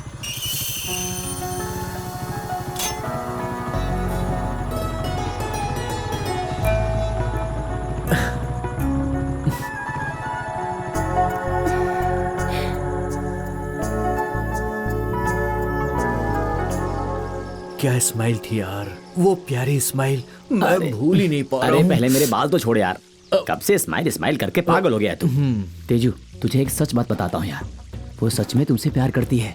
क्या स्माइल थी यार, वो प्यारी स्माइल, मैं भूल ही नहीं पा रहा अरे हूं। पहले मेरे बाल तो छोड़ यार, कब से स्माइल करके पागल हो गया तू। तेजू तुझे एक सच बात बताता हूँ यार, वो सच में तुमसे प्यार करती है।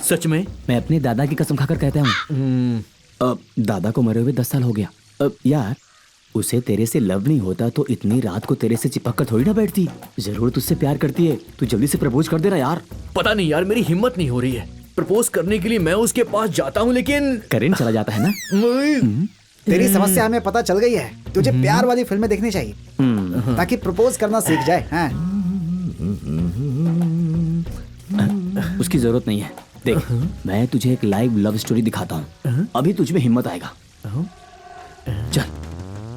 सच में? मैं अपने दादा की कसम खाकर कहता हूँ। दादा को मरे हुए 10 साल हो गया। यार उसे तेरे से लव नहीं होता तो इतनी रात को तेरे से चिपक कर थोड़ी ना बैठती। जरूर तुझसे प्यार करती है, तू जल्दी से प्रपोज कर देना यार। पता नहीं यार, मेरी हिम्मत नहीं हो रही है प्रपोज करने के लिए। मैं उसके पास जाता हूँ लेकिन करेंट चला जाता है ना। तेरी समस्या हमें पता चल गई है। तुझे प्यार वाली फिल्में देखनी चाहिए ताकि प्रपोज करना सीख जाए। हाँ। उसकी जरूरत नहीं है। देख मैं तुझे एक लाइव लव स्टोरी दिखाता हूँ, अभी तुझ में हिम्मत आएगा। चल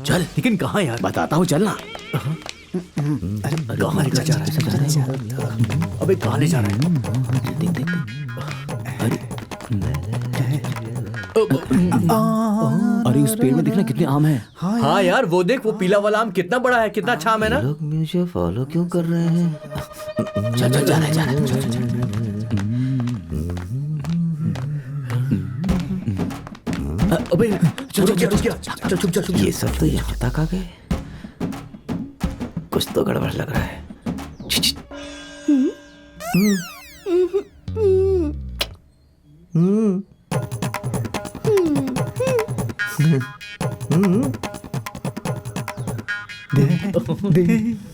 चल। लेकिन कहाँ यार? बताता हूँ, चलना। कहाँ लेकर जा रहा है? अबे कहाँ ले जा रहा है? देख देख। अरे उस पेड़ में देखना कितने आम हैं। हाँ यार वो देख, वो पीला वाला आम कितना बड़ा है, कितना अच्छा आम है ना। लोग मुझे फॉलो क्यों कर रहे हैं? चल चल जा रहा है, चल चल चल। अबे चल चल। ये सब तो यहाँ तक आ गए, कुछ तो गड़बड़ लग रहा है।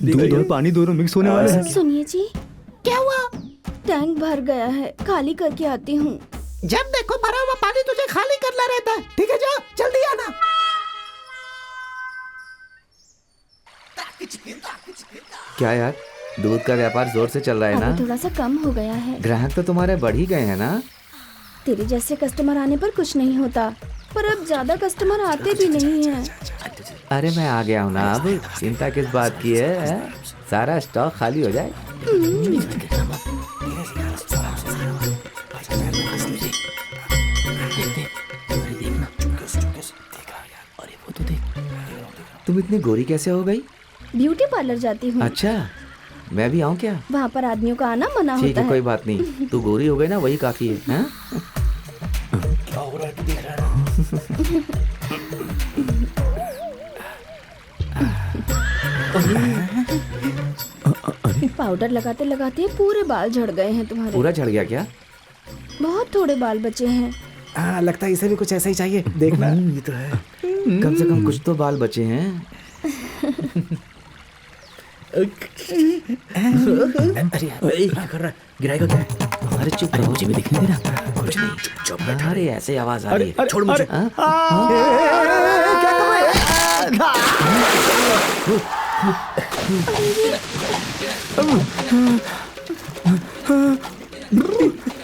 दूध और पानी दोनों मिक्स होने वाले हैं। सुनिए जी, क्या हुआ? टैंक भर गया है, खाली करके आती हूँ। जब देखो भरा हुआ पानी तुझे खाली करना रहता है। ठीक है, जाओ जल्दी आना। क्या यार, दूध का व्यापार जोर से चल रहा है अभी ना? थोड़ा सा कम हो गया है। ग्राहक तो तुम्हारे बढ़ ही गए हैं ना? तेरे जैसे कस्टमर आने पर कुछ नहीं होता, पर अब ज्यादा कस्टमर आते भी नहीं हैं। अरे मैं आ गया हूँ ना, अब चिंता किस बात की है? सारा स्टॉक खाली हो जाए। तुम इतनी गोरी कैसे हो गई? ब्यूटी पार्लर जाती हूँ। अच्छा, मैं भी आऊँ क्या? वहाँ पर आदमियों का आना मना ठीक होता है, है। कोई बात नहीं। तू गोरी हो गई ना, वही काफी है। हाँ? पाउडर लगाते लगाते पूरे बाल झड़ गए हैं तुम्हारे। पूरा झड़ गया क्या? बहुत थोड़े बाल बचे हैं। हाँ, लगता है इसे भी कुछ ऐसा ही चाहिए। देखना। ये तो है। कम से कम कुछ तो बाल बचे हैं। अरे क्या कर रहा है? गिराएगा क्या? अरे चुप रहो, मुझे भी दिखने दे ना। कुछ नहीं, चुप बैठा। अरे ऐसे आवाज आ रही है। छोड़ मुझे। हाँ? क्या कर रहे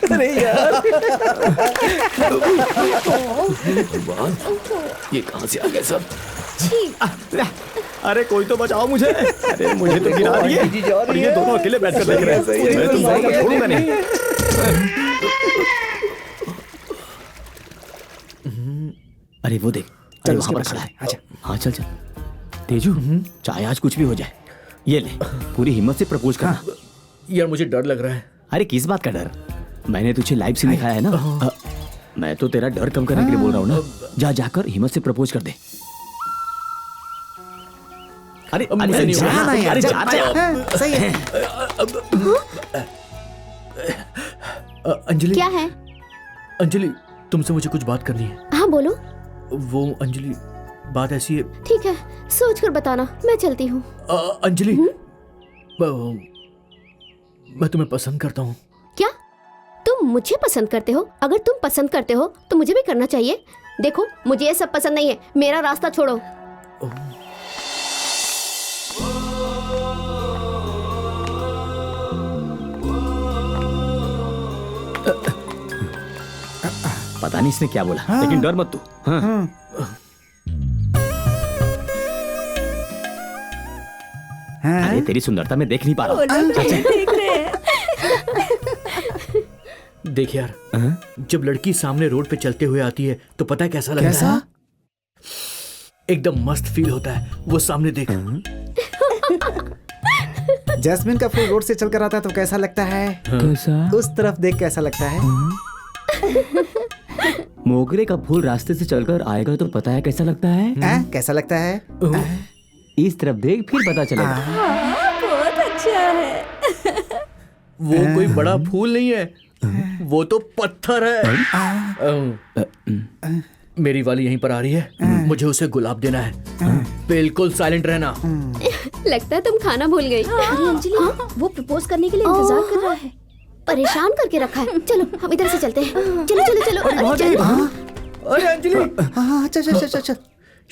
अरे यार, ये कहाँ से आ गए सब? अरे कोई तो बचाओ मुझे। अरे मुझे तो गिरा रही है और ये दोनों अकेले बैठकर देख रहे हैं। मैं तो जाकर छोड़ूंगा नहीं। अरे वो देख, अरे वहाँ पर खड़ा है। हाँ चल चल। तेजू चाहे आज कुछ भी हो जाए, ये ले, पूरी हिम्मत से प्रपोज करना। यार मुझे डर लग रहा है। अरे किस बात का डर? मैंने तुझे लाइव सीन दिखाया है ना। मैं तो तेरा डर कम करने के लिए बोल रहा हूँ ना। जा जाकर हिम्मत से प्रपोज कर दे। अरे मुझे नहीं जा ना यार, जा हैं? सही है। अंजलि, क्या है? अंजलि तुमसे मुझे कुछ बात करनी है। हाँ बोलो। वो अंजलि, बात ऐसी है। ठीक है, सोच कर बताना, मैं चलती हूँ। अंजलि, मैं तुम्हें पसंद करता हूँ। क्या तुम मुझे पसंद करते हो? अगर तुम पसंद करते हो तो मुझे भी करना चाहिए। देखो मुझे ये सब पसंद नहीं है, मेरा रास्ता छोड़ो। पता नहीं इसने क्या बोला, लेकिन डर मत तू। हाँ। अरे तेरी सुंदरता मैं देख नहीं पा रहा हूँ। देख रहे हैं। देख यार, जब लड़की सामने रोड पे चलते हुए आती है तो पता है कैसा लगता है? एकदम मस्त फील होता है। वो सामने देख। जैस्मिन का फूल रोड से चलकर आता है तो कैसा लगता है? कैसा? उस तरफ देख कैसा लगता है? मोगरे का फूल रास्ते से चलकर आएगा तो पता है कैसा लगता है? कैसा लगता है? इस तरफ देख फिर पता चलेगा। बहुत अच्छा है। वो कोई बड़ा फूल नहीं है, वो तो पत्थर है। मेरी वाली यहीं पर आ रही है, मुझे उसे गुलाब देना है। बिल्कुल साइलेंट रहना। लगता है तुम खाना भूल गई। अरे अंजलि, वो प्रपोज करने के लिए इंतजार कर रहा है। परेशान करके रखा है। चलो हम इधर से चलते हैं। चलो चलो चलो। अरे चलो। अरे अंजलि, चल।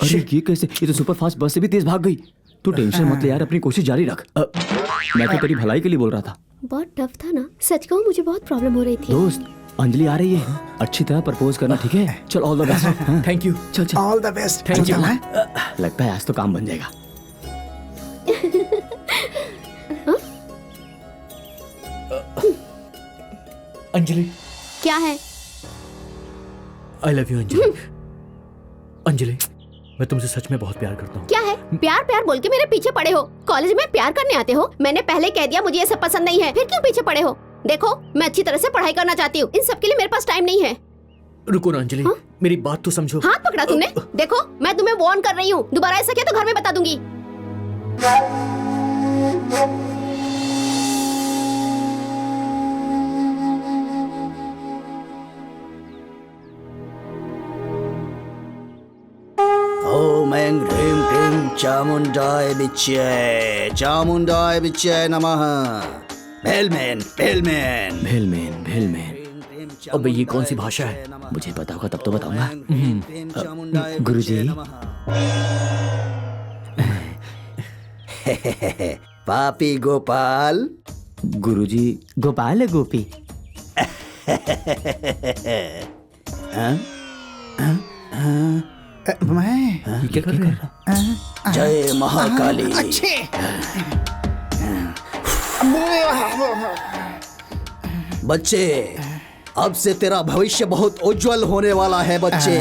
अरे ये कैसे? ये तो सुपर फास्ट बस से भी तेज भाग गई। तू टेंशन मत ले यार, अपनी कोशिश जारी रख। मैं तो तेरी भलाई के लिए बोल रहा था। बहुत टफ था ना, सच कहूँ मुझे बहुत प्रॉब्लम हो रही थी। दोस्त, अंजलि आ रही है, अच्छी तरह प्रपोज करना, ठीक है? चल, all the best. Thank you. चल चल। All the best. Thank you. लगता है आज तो काम बन जाएगा। अंजलि, क्या है? आई लव यू अंजलि। अंजलि, मैं तुमसे सच में बहुत प्यार करता हूँ। क्या है? प्यार प्यार बोल के मेरे पीछे पड़े हो? कॉलेज में प्यार करने आते हो? मैंने पहले कह दिया मुझे ये सब पसंद नहीं है, फिर क्यों पीछे पड़े हो? देखो, मैं अच्छी तरह से पढ़ाई करना चाहती हूँ, इन सब के लिए मेरे पास टाइम नहीं है। रुको ना अंजलि, मेरी बात तो समझो। हाथ पकड़ा तुमने? देखो, मैं तुम्हें वार्न कर रही हूँ, दोबारा ऐसा किया तो घर में बता दूंगी। ओम ऐं ह्रीं क्लीं चामुंडाय विच्चे नमः। भेलमैन भेलमैन भेलमैन भेलमैन। अबे ये कौन सी भाषा है? मुझे पता होगा तब तो बताऊंगा। गुरुजी। पापी गोपाल। गुरुजी, गोपाल है गोपी। मैं ये क्या कर रहे हैं? जय महाकाली। बच्चे, अब से तेरा भविष्य बहुत उज्जवल होने वाला है बच्चे।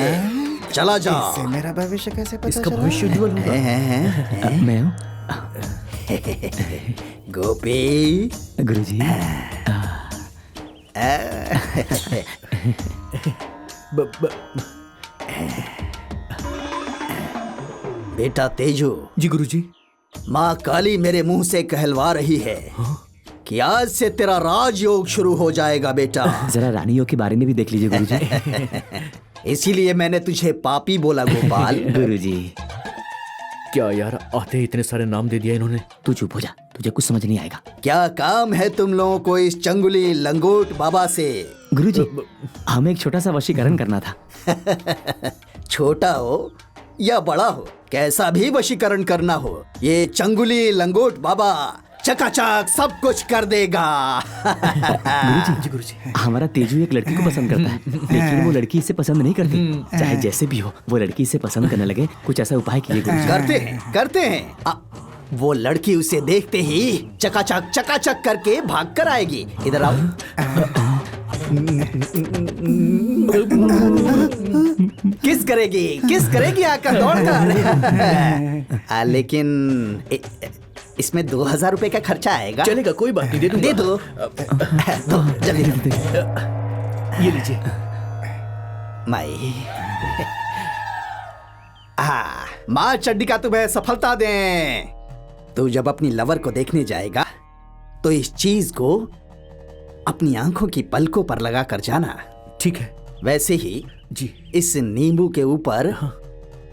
चला जा। इससे मेरा भविष्य कैसे पता इसका चला? भविष्य उज्जवल होगा। मैं हूँ गोपी। गुरुजी। बेटा तेजू। जी गुरुजी। माँ काली मेरे मुंह से कहलवा रही है कि आज से तेरा राजयोग शुरू हो जाएगा बेटा। जरा रानियों के बारे में भी देख लीजिए गुरुजी। इसीलिए मैंने तुझे पापी बोला गोपाल। गुरुजी। क्या यार, आते ही इतने सारे नाम दे दिया इन्होंने। तू चुप हो जा, तुझे कुछ समझ नहीं आएगा। क्या काम है तुम लोगों को इस चंगुली लंगोट बाबा से? गुरुजी, हमें एक छोटा सा वशीकरण करना था। छोटा हो या बड़ा हो, कैसा भी वशीकरण करना हो, ये चंगुली लंगोट बाबा चकाचक सब कुछ कर देगा। गुरुजी, गुरुजी, हमारा तेजू एक लड़की को पसंद करता है, लेकिन वो लड़की इसे पसंद नहीं करती। चाहे जैसे भी हो, वो लड़की इसे पसंद करने लगे। कुछ ऐसा उपाय कीजिए गुरुजी। करते हैं। वो लड़की उसे देखते ही चकाचक करके भाग कर आएगी। इधर आओ। किस करेगी आकर दौड़कर। लेकिन इसमें 2000 रुपए का खर्चा आएगा। चलेगा, कोई बात नहीं, दे दूंगा। दे दो। जल्दी ये लीजिए। माई। माँ चंडिका तुम्हें सफलता दें। तू जब अपनी लवर को देखने जाएगा तो इस चीज को अपनी आंखों की पलकों पर लगा कर जाना। ठीक है। वैसे ही जी, इस नींबू के ऊपर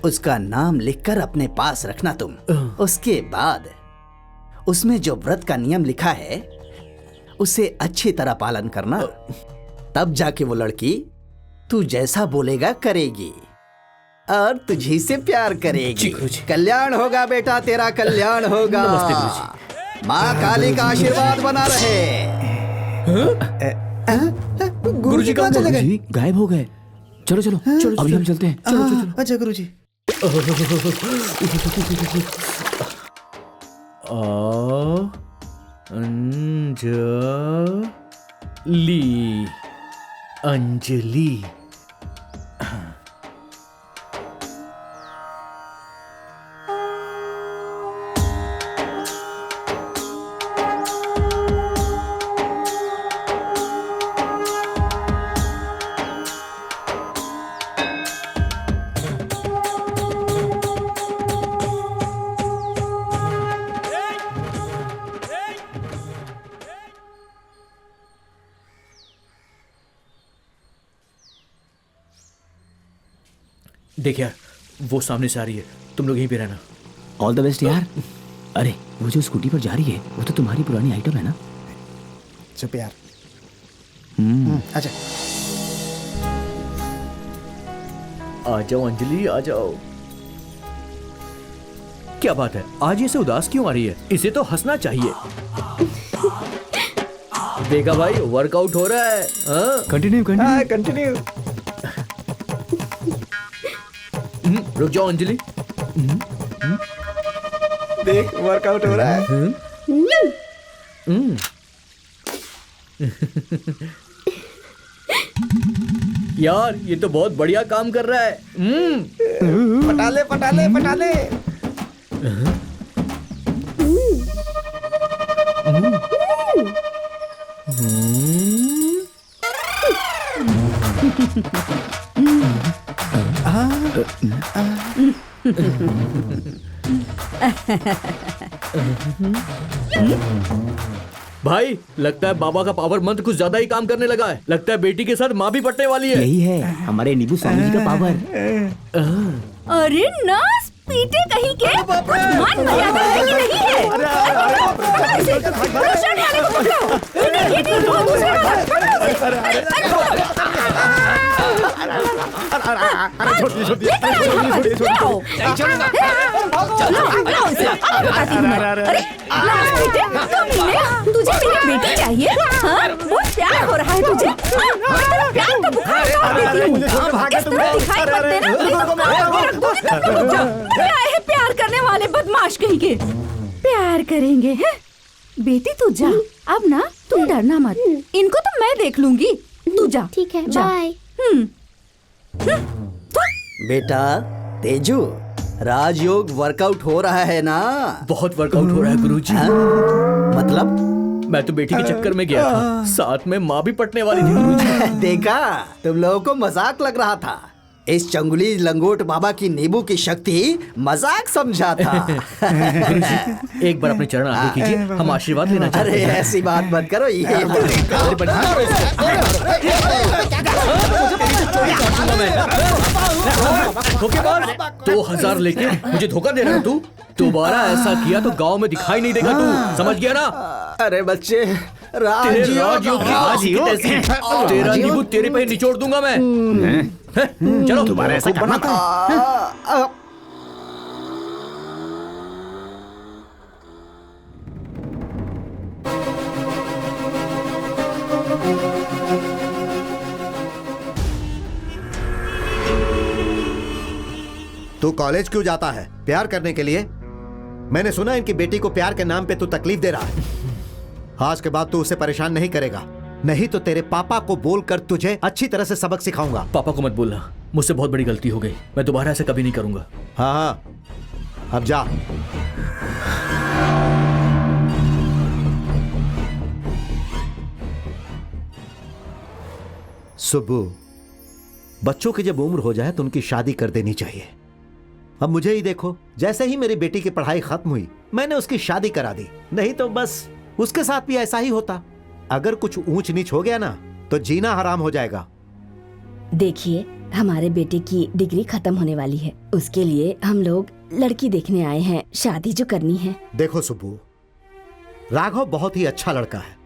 उसका नाम लिखकर अपने पास रखना तुम। उसके बाद उसमें जो व्रत का नियम लिखा है उसे अच्छी तरह पालन करना। तब जाके वो लड़की तू जैसा बोलेगा करेगी और तुझी से प्यार करेगी। कल्याण होगा बेटा, तेरा कल्याण होगा। नमस्ते गुरुजी। माँ काली का आशीर्वाद बना रहे। गुरुजी कहाँ चले गए? गायब हो गए। चलो चलो चलो अभी हम चलते हैं। चलो चलो चलो। अच्छा गुरुजी। अंजलि, अंजलि। देख यार, वो सामने से आ रही है, तुम लोग यहीं पे रहना। ऑल द बेस्ट यार। अरे वो जो स्कूटी पर जा रही है वो तो तुम्हारी पुरानी आइटम है ना? चुप यार। अच्छा आ जाओ अंजलि, आ जाओ। क्या बात है, आज ये से उदास क्यों आ रही है? इसे तो हंसना चाहिए। देखा भाई, वर्कआउट हो रहा है। Continue continue continue. रुक जाओ अंजलि। देख वर्कआउट हो रहा है। यार ये तो बहुत बढ़िया काम कर रहा है। पटाले पटाले पटाले। भाई लगता है बाबा का पावर मंत्र कुछ ज्यादा ही काम करने लगा है। लगता है बेटी के साथ माँ भी पटने वाली है। यही है हमारे नींबू स्वामी जी का पावर। अरे नास पीटे कहीं के, कुछ मान मर्यादा है कि नहीं है? रोशन वाले को पकड़ो। ये नहीं, वो दूसरे वाला, तुझे मेरी बेटी चाहिए? हाँ? बहुत प्यार हो रहा है तुझे? प्यार का बुखार काट देती हूँ। इस तरह दिखाई मत देना, नहीं तो क्या है प्यार करने वाले बदमाश कहीं के। प्यार करेंगे हैं? बेटी तू जा अब ना, तुम डरना मत, इनको तो मैं देख लूंगी। तू जा। ठीक है, जा। बाय। बेटा तेजू, राजयोग वर्कआउट हो रहा है ना? बहुत वर्कआउट हो रहा है गुरुजी। मतलब मैं तो बेटी के चक्कर में गया था, साथ में माँ भी पटने वाली थी गुरुजी। देखा, तुम लोगों को मजाक लग रहा था। इस चंगुली लंगोट बाबा की नींबू की शक्ति मजाक समझा था। गुरुजी एक बार अपने चरण आगे कीजिए, हम आशीर्वाद लेना चाहते अरे हैं। ऐसी बात मत करो, ये धोखेबाज, 2000 लेके मुझे धोखा दे रहा है तू। दोबारा ऐसा किया तो गांव में दिखाई नहीं देगा तू, समझ गया ना? अरे बच्चे, तेरे राजयोग की बात ही कैसी? तेरा नींबू तेरे पे ही निचोड़ दूंगा मैं। चलो दोबारा ऐसा करना था। तू कॉलेज क्यों जाता है? प्यार करने के लिए? मैंने सुना इनकी बेटी को प्यार के नाम पे तू तकलीफ दे रहा है। आज के बाद तू उसे परेशान नहीं करेगा, नहीं तो तेरे पापा को बोलकर तुझे अच्छी तरह से सबक सिखाऊंगा। पापा को मत बोलना, मुझसे बहुत बड़ी गलती हो गई, मैं दोबारा ऐसा कभी नहीं करूंगा। हाँ हाँ, अब जा। सुब्बू, बच्चों की जब उम्र हो जाए तो उनकी शादी कर देनी चाहिए। अब मुझे ही देखो, जैसे ही मेरी बेटी की पढ़ाई खत्म हुई मैंने उसकी शादी करा दी, नहीं तो बस उसके साथ भी ऐसा ही होता। अगर कुछ ऊंच नीच हो गया ना तो जीना हराम हो जाएगा। देखिए, हमारे बेटे की डिग्री खत्म होने वाली है, उसके लिए हम लोग लड़की देखने आए हैं, शादी जो करनी है। देखो सुब्बू, राघव बहुत ही अच्छा लड़का है।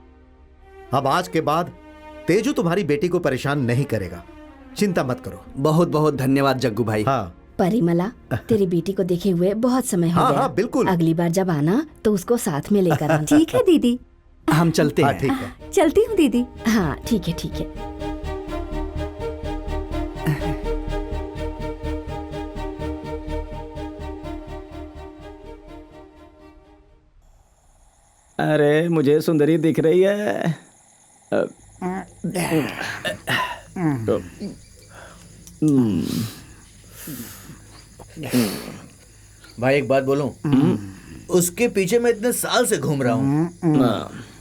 अब आज के बाद तेजू तुम्हारी बेटी को परेशान नहीं करेगा, चिंता मत करो। बहुत बहुत धन्यवाद जग्गू भाई। हाँ परिमला, तेरी बेटी को देखे हुए बहुत समय हो हाँ, गया। हाँ, बिल्कुल। अगली बार जब आना तो उसको साथ में लेकर आना। ठीक है दीदी, हम चलते हाँ, हैं। ठीक है। चलती हूँ दीदी। हाँ ठीक है ठीक है। अरे मुझे सुंदरी दिख रही है। भाई एक बात बोलूं, उसके पीछे मैं इतने साल से घूम रहा हूँ।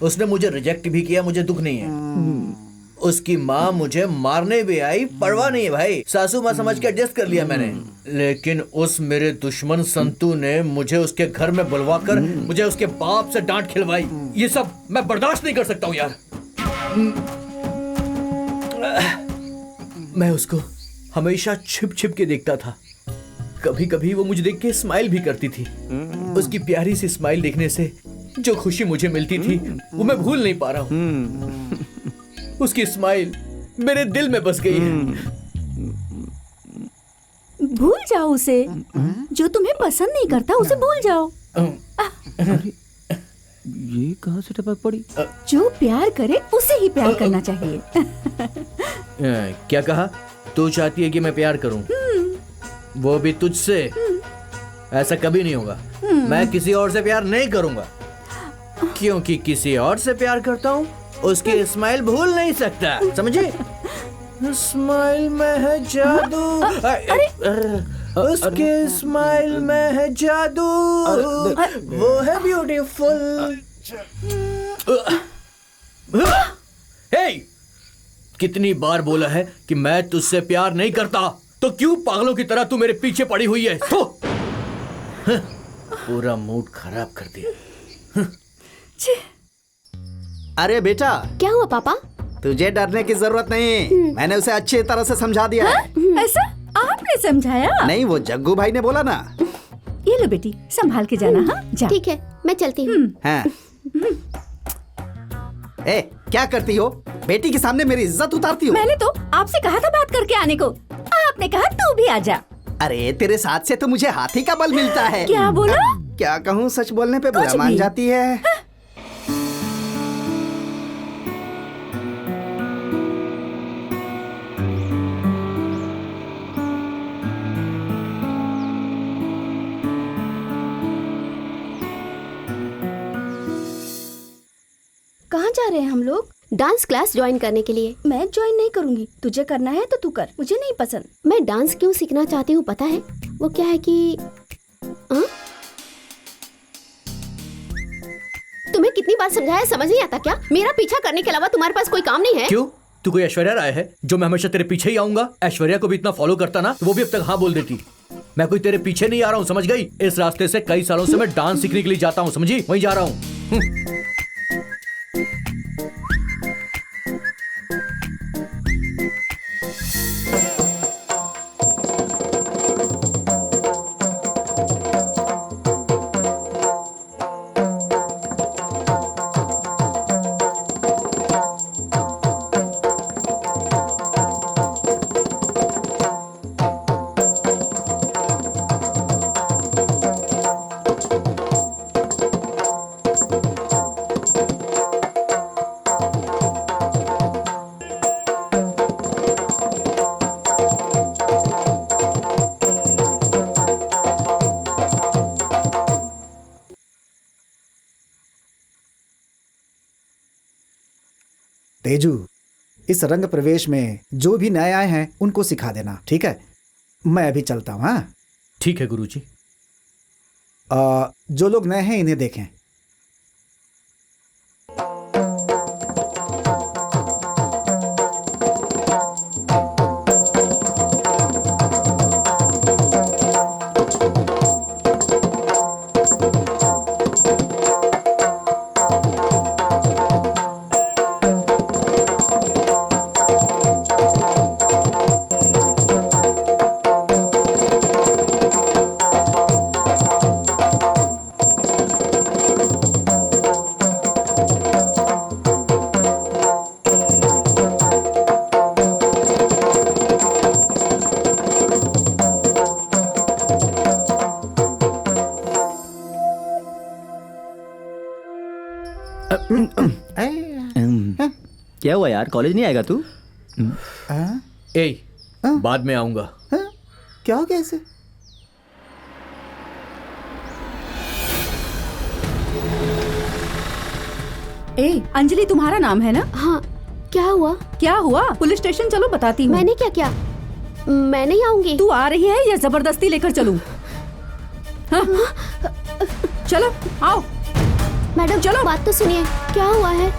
उसने मुझे रिजेक्ट भी किया, मुझे दुख नहीं है। उसकी माँ मुझे मारने भी आई, परवाह नहीं है भाई, सासू माँ समझ के एडजस्ट कर लिया मैंने। लेकिन उस मेरे दुश्मन संतू ने मुझे उसके घर में बुलवा कर मुझे उसके बाप से डांट खिलवाई। ये सब मैं बर्दाश्त नहीं कर सकता हूँ यार। मैं उसको हमेशा छिप छिप के देखता था। कभी कभी वो मुझे देख के स्माइल भी करती थी। उसकी प्यारी सी स्माइल देखने से जो खुशी मुझे मिलती थी वो मैं भूल नहीं पा रहा हूँ। उसकी स्माइल मेरे दिल में बस गई है। भूल जाओ उसे। जो तुम्हें पसंद नहीं करता उसे भूल जाओ। ये कहाँ से टपक पड़ी? जो प्यार करे उसे ही प्यार करना चाहिए। क्या कहा? तू चाहती है कि मैं प्यार करूं? वो भी तुझसे? ऐसा कभी नहीं होगा। मैं किसी और से प्यार नहीं करूंगा, क्योंकि किसी और से प्यार करता हूं उसकी स्माइल भूल नहीं सकता, समझे? स्माइल में है जादू, उसके स्माइल में है जादू, वो है ब्यूटीफुल। हे, कितनी बार बोला है कि मैं तुझसे प्यार नहीं करता, तो क्यों पागलों की तरह तू मेरे पीछे पड़ी हुई है? तो पूरा मूड खराब कर दिया। अरे बेटा, क्या हुआ पापा? तुझे डरने की जरूरत नहीं, मैंने उसे अच्छी तरह से समझा दिया है। ऐसा आपने समझाया? नहीं, वो जग्गू भाई ने बोला ना। ये लो बेटी, संभाल के जाना। हाँ, जा। ठीक है, मैं चलती हूँ। हाँ। ए, क्या करती हो? बेटी के सामने मेरी इज्जत उतारती हो। मैंने तो आपसे कहा था बात करके आने को, आपने कहा तू भी आजा। अरे तेरे साथ से तो मुझे हाथी का बल मिलता है। क्या बोला? क्या कहूँ, सच बोलने पे बुरा मान जाती है। कहाँ जा रहे हैं हम लोग? डांस क्लास ज्वाइन करने के लिए। मैं ज्वाइन नहीं करूंगी, तुझे करना है तो तू कर, मुझे नहीं पसंद। मैं डांस क्यों सीखना चाहती हूँ पता है? वो क्या है कि तुम्हें कितनी बार समझाया, समझ नहीं आता क्या? मेरा पीछा करने के अलावा तुम्हारे पास कोई काम नहीं है? क्यों? तू कोई ऐश्वर्या राय है जो मैं हमेशा तेरे पीछे ही आऊंगा? ऐश्वर्या को भी इतना फॉलो करता ना, तो वो भी अब तक हाँ बोल देती। मैं कोई तेरे पीछे नहीं आ रहा हूँ, समझ गई? इस रास्ते से कई सालों से मैं डांस सीखने के लिए जाता हूँ, समझी? वहीं जा रहा हूँ। तेजू, इस रंग प्रवेश में जो भी नए आए हैं उनको सिखा देना, ठीक है? मैं अभी चलता हूँ। हाँ ठीक है गुरुजी। जो लोग नए हैं इन्हें देखें। क्या हुआ यार, कॉलेज नहीं आएगा तू? बाद में आऊंगा। क्या हो गया इसे? ए अंजलि तुम्हारा नाम है ना? हाँ, क्या हुआ? क्या हुआ? पुलिस स्टेशन चलो, बताती हूँ। मैंने क्या किया? मैं नहीं आऊंगी। तू आ रही है या जबरदस्ती लेकर चलूं? हाँ? चलो आओ। मैडम चलो, बात तो सुनिए, क्या हुआ है?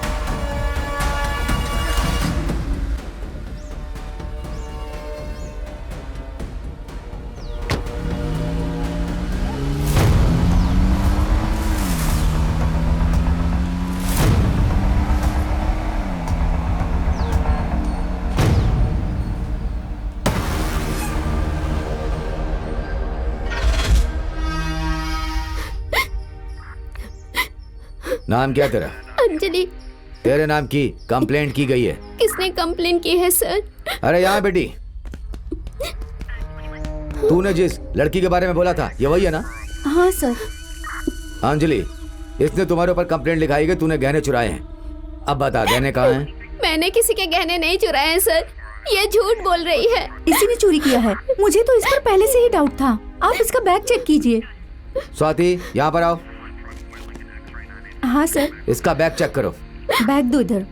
नाम क्या तेरा? अंजलि। तेरे नाम की कंप्लेंट की गई है। किसने कंप्लेंट की है सर? अरे यहाँ बेटी, तूने जिस लड़की के बारे में बोला था ये वही है ना? हाँ सर। अंजलि, इसने तुम्हारे ऊपर कंप्लेंट लिखाई कि तूने गहने चुराए हैं। अब बता, गहने कहाँ हैं? मैंने किसी के गहने नहीं चुराए हैं सर, ये झूठ बोल रही है। इसी ने चोरी किया है। मुझे तो इस पर पहले से ही डाउट था। आप इसका बैग चेक कीजिए। स्वाति, यहाँ पर आओ। हाँ सर। इसका बैग चेक करो। बैग दो इधर।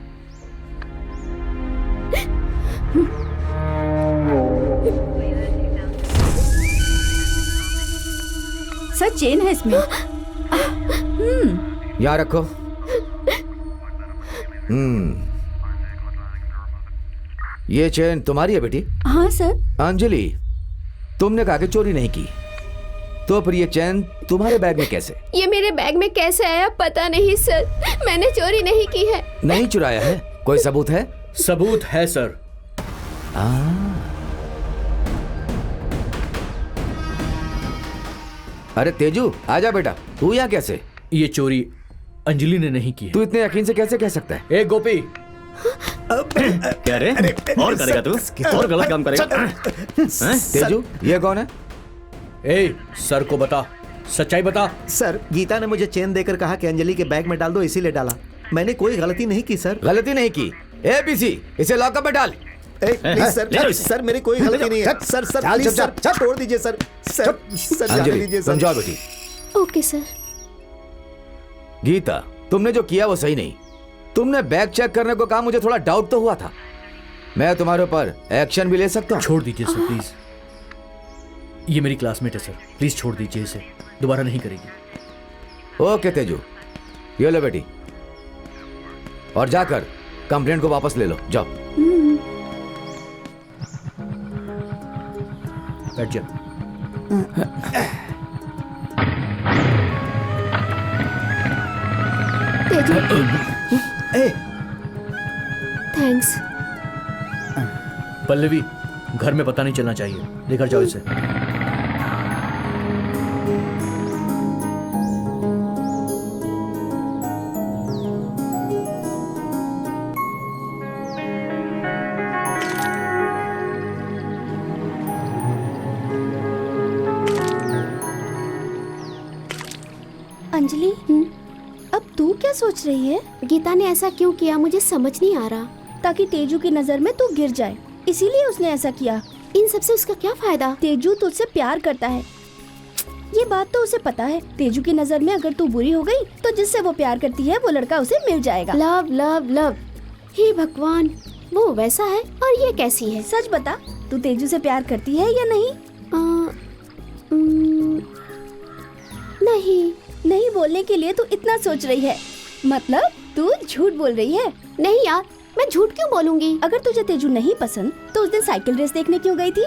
सर चेन है इसमें। यहाँ रखो। ये चेन तुम्हारी है बेटी? हाँ सर। अंजलि, तुमने कहा कि चोरी नहीं की, तो फिर ये चैन तुम्हारे बैग में कैसे? ये मेरे बैग में कैसे आया पता नहीं सर, मैंने चोरी नहीं की है। नहीं चुराया है? कोई सबूत है? सबूत है सर। अरे तेजू, आजा बेटा। तू यहाँ कैसे? ये चोरी अंजलि ने नहीं की है। तू इतने यकीन से कैसे कह सकता है? ए गोपी, क्या रे? और करेगा तू? और गलत काम करेगा? तेजू, ये कौन है? ए सर को बता, सच्चाई बता। सर, गीता ने मुझे चेन देकर कहा कि अंजलि के बैग में डाल दो, इसीलिए डाला। मैंने कोई गलती नहीं की सर। गलती नहीं की? एबीसी, इसे लॉकअप में डाल। प्लीज सर, सर मेरी कोई गलती नहीं है। सर सर प्लीज सर, छोड़ दीजिए सर। सर सर जाने दीजिए सर। समझाओ बेटी। Okay sir. गीता, तुमने जो किया वो सही नहीं। तुमने बैग चेक करने को कहा, मुझे थोड़ा डाउट तो हुआ था। मैं तुम्हारे ऊपर एक्शन भी ले सकता हूँ। छोड़ दीजिए सर प्लीज। ये मेरी क्लासमेट है सर, प्लीज छोड़ दीजिए इसे, दोबारा नहीं करेगी। ओके तेजू, ये लो बेटी, और जाकर कंप्लेंट को वापस ले लो। जाओ। बैठ जा। तेजू, थैंक्स। पल्लवी, घर में पता नहीं चलना चाहिए, लेकर जाओ इसे। अंजलि, अब तू क्या सोच रही है? गीता ने ऐसा क्यों किया मुझे समझ नहीं आ रहा। ताकि तेजू की नजर में तू गिर जाए, इसीलिए उसने ऐसा किया। इन सबसे उसका क्या फायदा? तेजू तुझसे प्यार करता है, ये बात तो उसे पता है। तेजू की नजर में अगर तू बुरी हो गई तो जिससे वो प्यार करती है वो लड़का उसे मिल जाएगा। लव लव लव, हे भगवान, वो वैसा है और ये कैसी है? सच बता, तू तेजू से प्यार करती है या नहीं? नहीं। नहीं बोलने के लिए तू इतना सोच रही है, मतलब तू झूठ बोल रही है। नहीं यार, मैं झूठ क्यों बोलूंगी? अगर तुझे तेजू नहीं पसंद तो उस दिन साइकिल रेस देखने क्यों गई थी?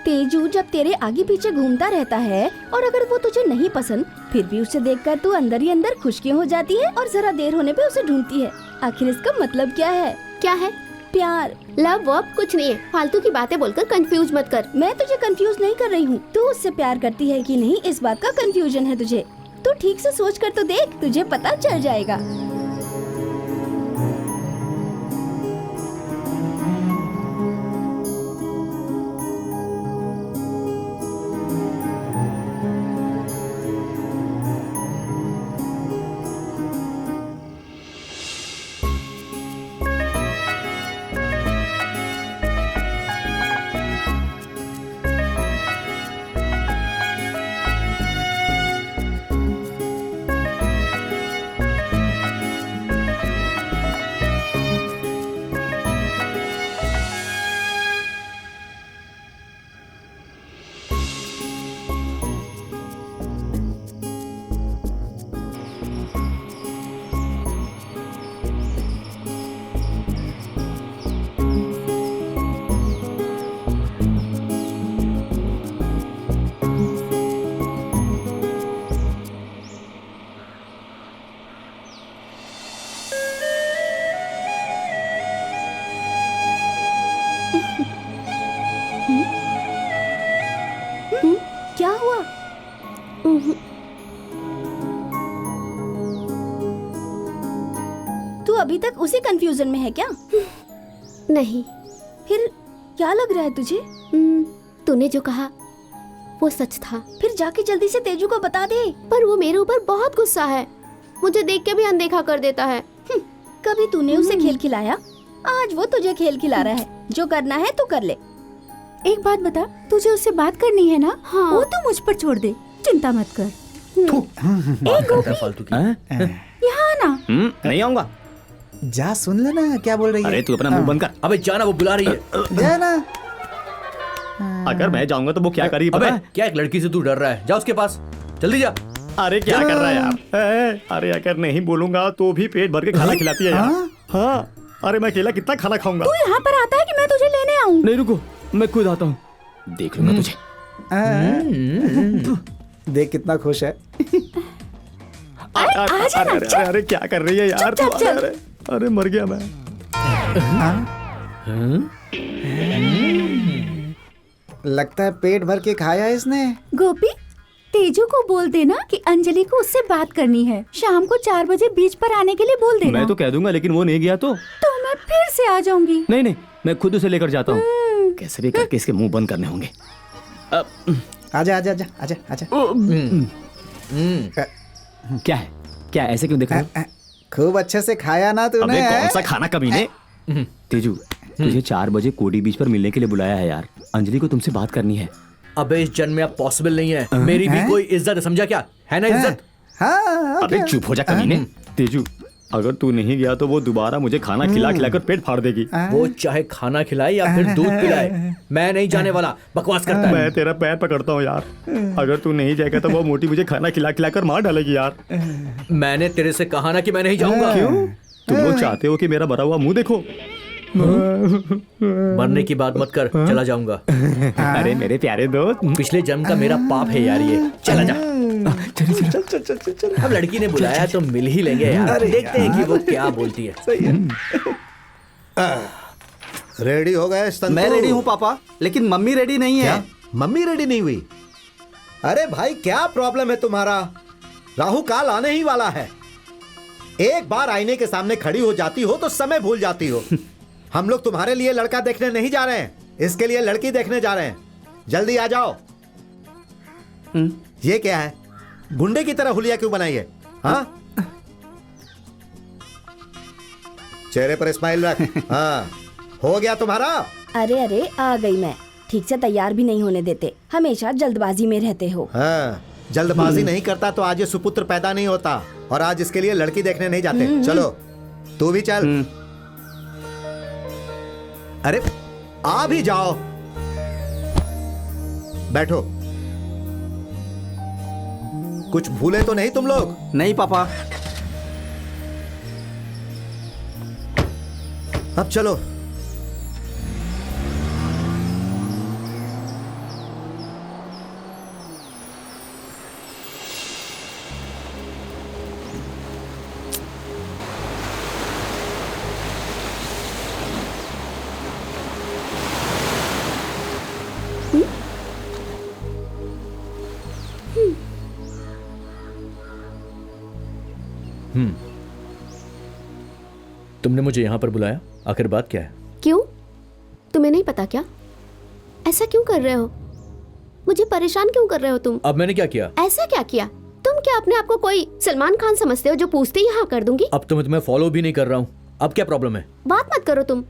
तेजू जब तेरे आगे पीछे घूमता रहता है और अगर वो तुझे नहीं पसंद फिर भी उसे देखकर तू अंदर ही अंदर खुश क्यों हो जाती है और जरा देर होने पे उसे ढूंढती है? आखिर इसका मतलब क्या है? क्या है? प्यार। लव वब कुछ नहीं है, फालतू की बातें बोलकर कंफ्यूज मत कर। मैं तुझे कंफ्यूज नहीं कर रही हूँ, तू उससे प्यार करती है कि नहीं इस बात का कंफ्यूजन है तुझे। तू ठीक से सोच कर तो देख, तुझे पता चल जाएगा। कंफ्यूजन में है क्या? नहीं। फिर क्या लग रहा है तुझे? तूने जो कहा वो सच था। फिर जाके जल्दी से तेजू को बता दे। पर वो मेरे ऊपर बहुत गुस्सा है, मुझे देख के भी अनदेखा कर देता है। कभी तूने उसे खेल खिलाया? आज वो तुझे खेल खिला रहा है। जो करना है तू कर ले। एक बात बता, तुझे उससे बात करनी है ना? हाँ। वो तू मुझ पर छोड़ दे, चिंता मत कर। एक गोपी, फालतू की। यहाँ आना। नहीं आऊंगा। जा सुन लेना क्या बोल रही है। अरे तू अपना मुंह बंद कर। अबे जाना, वो बुला रही है। जा ना। अगर मैं जाऊंगा तो वो क्या करेगी पता अबे है? क्या एक लड़की से तू डर रहा है? जा उसके पास, जल्दी जा। अरे क्या कर रहा है यार? अरे अगर नहीं बोलूंगा तो भी पेट भर के खाना खिलाती है यार। हाँ, अरे मैं अकेला कितना खाना खाऊंगा? तू यहाँ पर आता है कि मैं तुझे लेने आऊँ? नहीं रुको, मैं खुद आता हूँ, देख लूंगा तुझे। देख कितना खुश है। अरे क्या कर रही है यार तू? अरे मर गया मैं। लगता है पेट भर के खाया है इसने। गोपी, तेजू को बोल देना कि अंजलि को उससे बात करनी है। शाम को 4 बजे बीच पर आने के लिए बोल देना। मैं तो कह दूंगा, लेकिन वो नहीं गया तो मैं फिर से आ जाऊंगी। नहीं, मैं खुद उसे लेकर जाता हूँ। कैसे भी करके इसके मुंह बंद करने होंगे। आजा आजा आजा आजा आजा। क्या है? क्या ऐसे क्यों देख रहे हो? खूब अच्छे से खाया ना तूने? अबे कौन सा खाना कमीने? तेजू, तुझे 4 बजे कोडी बीच पर मिलने के लिए बुलाया है यार। अंजलि को तुमसे बात करनी है। अबे इस जन्म में अब पॉसिबल नहीं है। मेरी भी कोई इज्जत है, समझा क्या? है ना इज्जत? हाँ। अबे चुप हो जा कमीने। तेजू, अगर तू नहीं गया तो वो दोबारा मुझे खाना खिलाकर पेट फाड़ देगी। वो चाहे खाना खिलाए या फिर दूध पिलाए, मैं नहीं जाने वाला। बकवास करता है। मैं तेरा पैर पकड़ता हूँ यार, अगर तू नहीं जाएगा तो वो मोटी मुझे खाना खिलाकर मार डालेगी यार। मैंने तेरे से कहा ना कि मैं नहीं जाऊंगा। क्यों? तुम लोग चाहते हो कि मेरा मरा हुआ मुंह देखो? मरने की बात मत कर, चला जाऊंगा। अरे मेरे प्यारे दोस्त, पिछले जन्म का मेरा पाप है यार ये। चला जा। चल। अब लड़की ने बुलाया तो मिल ही लेंगे यार। देखते हैं कि वो क्या बोलती है। रेडी हो गए स्तंतु? मैं रेडी हूँ पापा, लेकिन मम्मी रेडी नहीं है। क्या? मम्मी रेडी नहीं हुई? अरे भाई क्या प्रॉब्लम है तुम्हारा? राहु काल आने ही वाला है। एक बार आईने के सामने खड़ी हो जाती हो तो समय भूल जाती हो। हम लोग तुम्हारे लिए लड़का देखने नहीं जा रहे हैं, इसके लिए लड़की देखने जा रहे हैं। जल्दी आ जाओ। ये क्या है? गुंडे की तरह हुलिया क्यों बनाई है? हाँ, चेहरे पर स्माइल रख। हाँ, हो गया तुम्हारा? अरे आ गई मैं। ठीक से तैयार भी नहीं होने देते, हमेशा जल्दबाजी में रहते हो। हाँ, जल्दबाजी नहीं करता तो आज ये सुपुत्र पैदा नहीं होता, और आज इसके लिए लड़की देखने नहीं जाते। चलो तू भी चल। अरे आ भी जाओ, बैठो। कुछ भूले तो नहीं तुम लोग? नहीं पापा। अब चलो। तुमने मुझे यहाँ पर बुलाया, आखिर बात क्या है? क्यों? तुम्हें नहीं पता क्या? ऐसा क्यों कर रहे हो? मुझे परेशान क्यों कर रहे हो तुम? अब मैंने क्या किया? ऐसा क्या किया? तुम क्या अपने आप को कोई सलमान खान समझते हो जो पूछते ही हाँ कर दूंगी? अब तो मैं तुम्हें फॉलो भी नहीं कर रहा हूँ, अब क्या प्रॉब्लम है? बात मत करो तुम।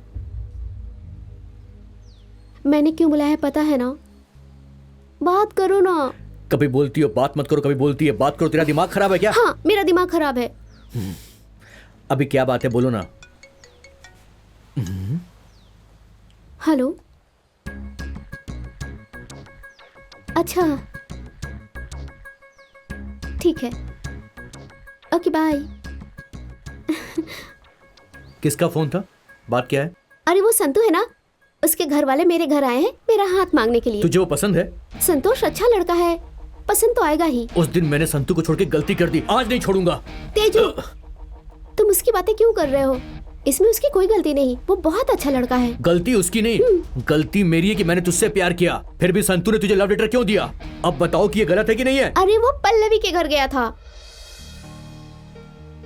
मैंने क्यों बुलाया पता है ना? बात करो ना। कभी बोलती हो बात मत करो, कभी बोलती है बात करो। तेरा दिमाग खराब है क्या? हाँ, मेरा दिमाग खराब है। अभी क्या बात है, बोलो ना। हेलो। अच्छा, ठीक है, ओके बाय। किसका फोन था? बात क्या है? अरे वो संतू है ना, उसके घर वाले मेरे घर आए हैं मेरा हाथ मांगने के लिए। तुझे वो पसंद है? संतोष अच्छा लड़का है, पसंद तो आएगा ही। उस दिन मैंने संतू को छोड़ के गलती कर दी, आज नहीं छोड़ूंगा। तेजू, तुम उसकी बातें क्यों कर रहे हो? इसमें उसकी कोई गलती नहीं, वो बहुत अच्छा लड़का है। गलती उसकी नहीं, गलती मेरी है कि मैंने तुझसे प्यार किया, फिर भी संतू ने तुझे लव लेटर क्यों दिया? अब बताओ कि ये गलत है कि नहीं है? अरे वो पल्लवी के घर गया था।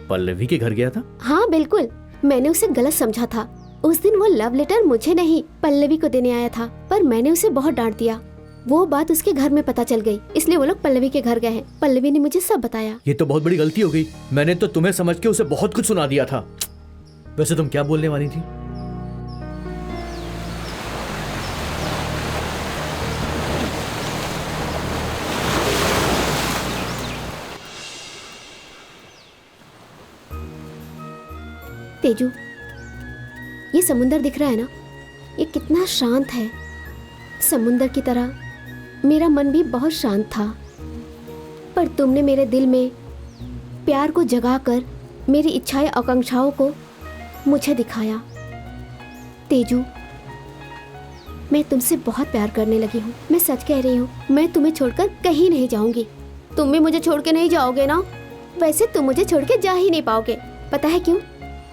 पल्लवी के घर गया था? हाँ बिल्कुल, मैंने उसे गलत समझा था। उस दिन वो लव लेटर मुझे नहीं पल्लवी को देने आया था, पर मैंने उसे बहुत डांट दिया। वो बात उसके घर में पता चल गई, इसलिए वो लोग पल्लवी के घर गए हैं। पल्लवी ने मुझे सब बताया। ये तो बहुत बड़ी गलती हो गई। मैंने तो तुम्हें समझ के उसे बहुत कुछ सुना दिया था। वैसे तुम क्या बोलने वाली थी? तेजू, ये समुंदर दिख रहा है ना, ये कितना शांत है। समुंदर की तरह मेरा मन भी बहुत शांत था, पर तुमने मेरे दिल में प्यार को जगाकर मेरी इच्छाएं आकांक्षाओं को मुझे दिखाया। तेजू, मैं तुमसे बहुत प्यार करने लगी हूँ। मैं सच कह रही हूँ, मैं तुम्हें छोड़कर कहीं नहीं जाऊंगी। तुम भी मुझे छोड़ के नहीं जाओगे ना? वैसे तुम मुझे छोड़ के जा ही नहीं पाओगे। पता है क्यों?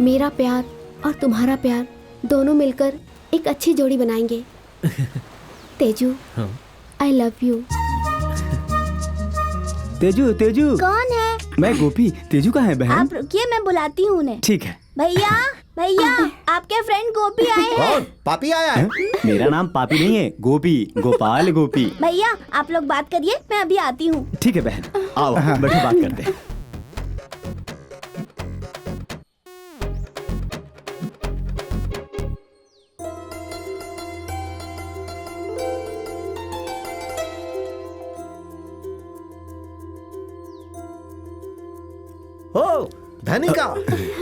मेरा प्यार और तुम्हारा प्यार दोनों मिलकर एक अच्छी जोड़ी बनाएंगे। Teju, I love you. Teju, Teju. कौन है? मैं गोपी। तेजू कहाँ है बहन? आप रुकिए, मैं बुलाती हूँ उन्हें। ठीक है। भैया, भैया, आपके फ्रेंड गोपी आए हैं। कौन? पापी आया है? मेरा नाम पापी नहीं है, गोपी, गोपाल गोपी। भैया, आप लोग बात करिए, मैं अभी आती हूँ। ठीक है बहन, आओ बैठो, बात करते हैं। ओ धनिका,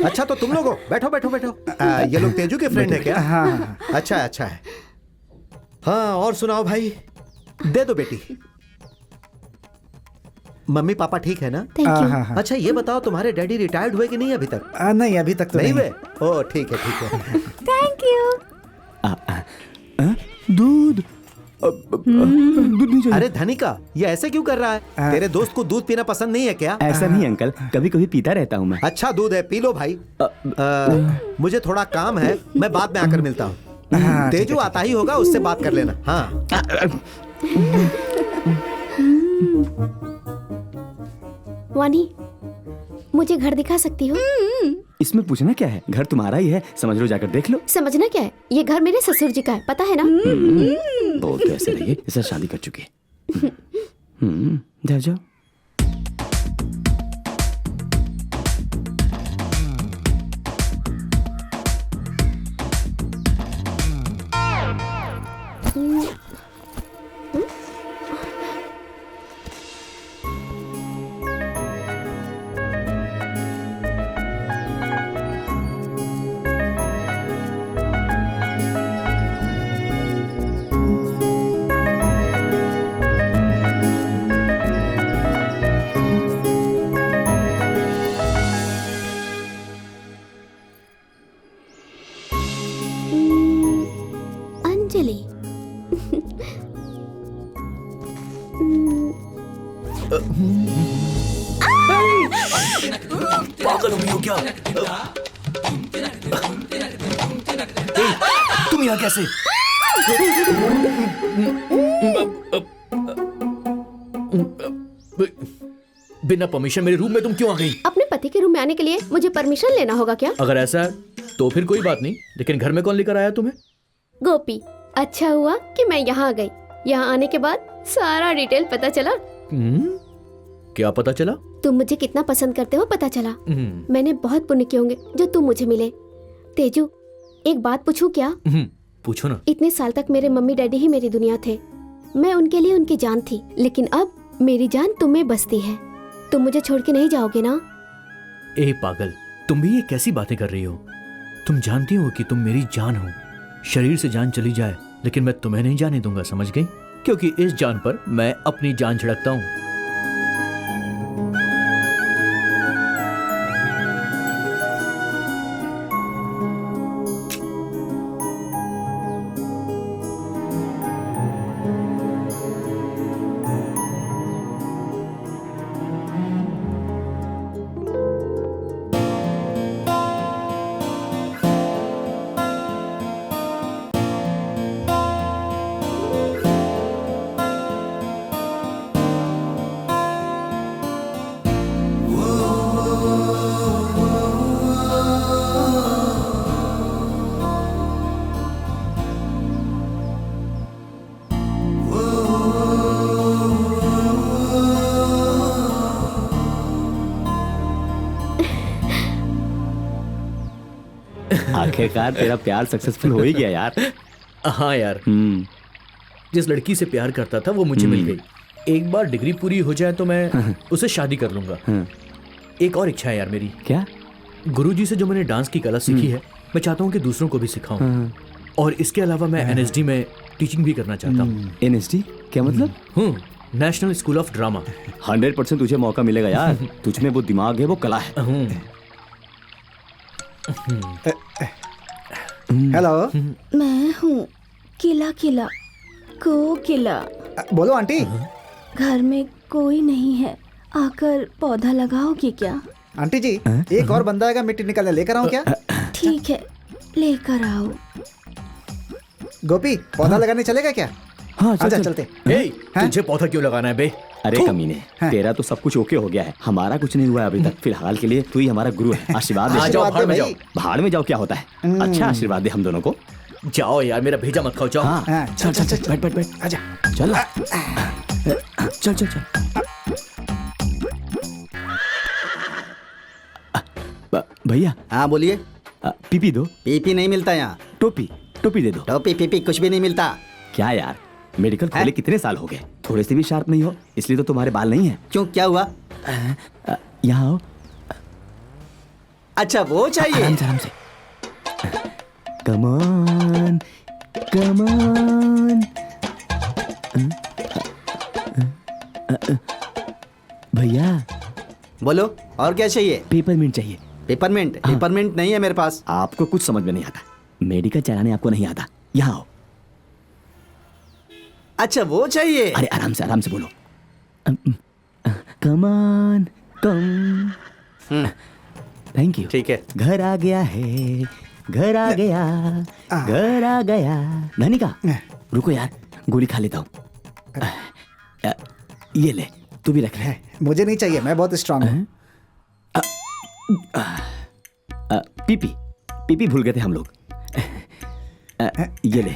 अच्छा तो तुम लोग हो। बैठो बैठो बैठो। ये लोग तेजू के फ्रेंड है क्या? हाँ। अच्छा है, अच्छा है। हाँ, और सुनाओ भाई। दे दो बेटी। मम्मी पापा ठीक है ना? Thank you. अच्छा ये बताओ, तुम्हारे डैडी रिटायर्ड हुए कि नहीं अभी तक? नहीं, अभी तक तो नहीं नहीं। हुए? ओ ठीक है, ठीक है। Thank you. दूध, दूध नहीं चाहिए। अरे धनिका, ये ऐसे क्यों कर रहा है? तेरे दोस्त को दूध पीना पसंद नहीं है क्या? ऐसा नहीं अंकल, कभी कभी पीता रहता हूँ मैं। अच्छा दूध है, पी लो भाई। मुझे थोड़ा काम है, मैं बाद में आकर मिलता हूँ। तेजू आता ही होगा, उससे बात कर लेना। हाँ। वानी, मुझे घर दिखा सकती हो? इसमें पूछना क्या है? घर तुम्हारा ही है, समझ लो, जाकर देख लो। समझना क्या है? ये घर मेरे ससुर जी का है, पता है ना? बहुत तो ऐसे रहिए, इससे शादी कर चुकी है। जाओ जाओ। अंजलि। पागल हो गई हो क्या? तुम यहाँ कैसे? बिना परमिशन मेरे रूम में तुम क्यों आ गई? अपने पति के रूम में आने के लिए मुझे परमिशन लेना होगा क्या? अगर ऐसा है तो फिर कोई बात नहीं, लेकिन घर में कौन लेकर आया तुम्हें? गोपी, अच्छा हुआ कि मैं यहाँ आ गई। यहाँ आने के बाद सारा डिटेल पता चला। क्या पता चला? तुम मुझे कितना पसंद करते हो पता चला। मैंने बहुत पुण्य किए होंगे जो तुम मुझे मिले। तेजू, एक बात पूछूं क्या? पूछो ना। इतने साल तक मेरे मम्मी डैडी ही मेरी दुनिया थे। मैं उनके लिए उनकी जान थी, लेकिन अब मेरी जान तुम में बसती है। तुम मुझे छोड़ के नहीं जाओगे ना? ए पागल, तुम भी ये कैसी बातें कर रही हो? तुम जानती हो कि तुम मेरी जान हो। शरीर से जान चली जाए, लेकिन मैं तुम्हें नहीं जाने दूंगा, समझ गई? क्योंकि इस जान पर मैं अपनी जान छिड़कता हूँ। आखिरकार तेरा प्यार सक्सेसफुल हो ही गया यार। हाँ यार, जिस लड़की से प्यार करता था वो मुझे मिल गई। एक बार डिग्री पूरी हो जाए तो मैं उससे शादी कर लूंगा। एक और इच्छा है यार मेरी। क्या? गुरुजी से जो मैंने डांस की कला सीखी है, मैं चाहता हूँ कि दूसरों को भी सिखाऊं। और इसके अलावा मैं एनएसडी में टीचिंग भी करना चाहता हूँ। एनएसडी क्या मतलब? National school of drama. 100% तुझे मौका मिलेगा यार। तुझ में वो दिमाग है, वो कला है। हेलो, मैं हूँ किला किला को किला। बोलो आंटी। घर में कोई नहीं है, आकर पौधा लगाओगे क्या? आंटी जी, एक और बंदा आएगा, मिट्टी निकालने लेकर आऊं क्या? ठीक है, लेकर आओ। गोपी, पौधा लगाने चलेगा क्या? हाँ आजा चलते। तुझे पौधा क्यों लगाना है बे? अरे कमीने, तेरा तो सब कुछ ओके हो गया है, हमारा कुछ नहीं हुआ है अभी तक। फिलहाल के लिए तू ही हमारा गुरु है। आशीर्वाद दे। जाओ, भाड़ में जाओ। भाड़ में जाओ क्या होता है? अच्छा आशीर्वाद दे हम दोनों को। जाओ यार, मेरा भेजा मत खाओ। जाओ। चल चल चल, बैठ बैठ बैठ। आजा। चल चल चल चल। भैया। हाँ बोलिए। पीपी दो। पीपी नहीं मिलता यहाँ। टोपी टोपी दे दो। टोपी पीपी कुछ भी नहीं मिलता। क्या यार, मेडिकल खोले कितने साल हो गए, थोड़े से भी शार्प नहीं हो, इसलिए तो तुम्हारे बाल नहीं है। क्यों, क्या हुआ? यहाँ आओ। अच्छा वो चाहिए। आराम से। Come on, come on. भैया। बोलो, और क्या चाहिए? पेपरमिंट चाहिए। पेपरमिंट? पेपरमिंट नहीं है मेरे पास। आपको कुछ समझ में नहीं आता, मेडिकल चलाने आपको नहीं आता। यहाँ आओ। अच्छा वो चाहिए। अरे आराम से बोलो। Come on, come. Thank you. ठीक है। घर आ गया है, घर आ गया, घर आ गया। धनिका रुको यार, गोली खा लेता हूँ। ये ले, तू भी रख ले। मुझे नहीं चाहिए, मैं बहुत स्ट्रांग हूँ। पीपी पीपी भूल गए थे हम लोग। ये ले,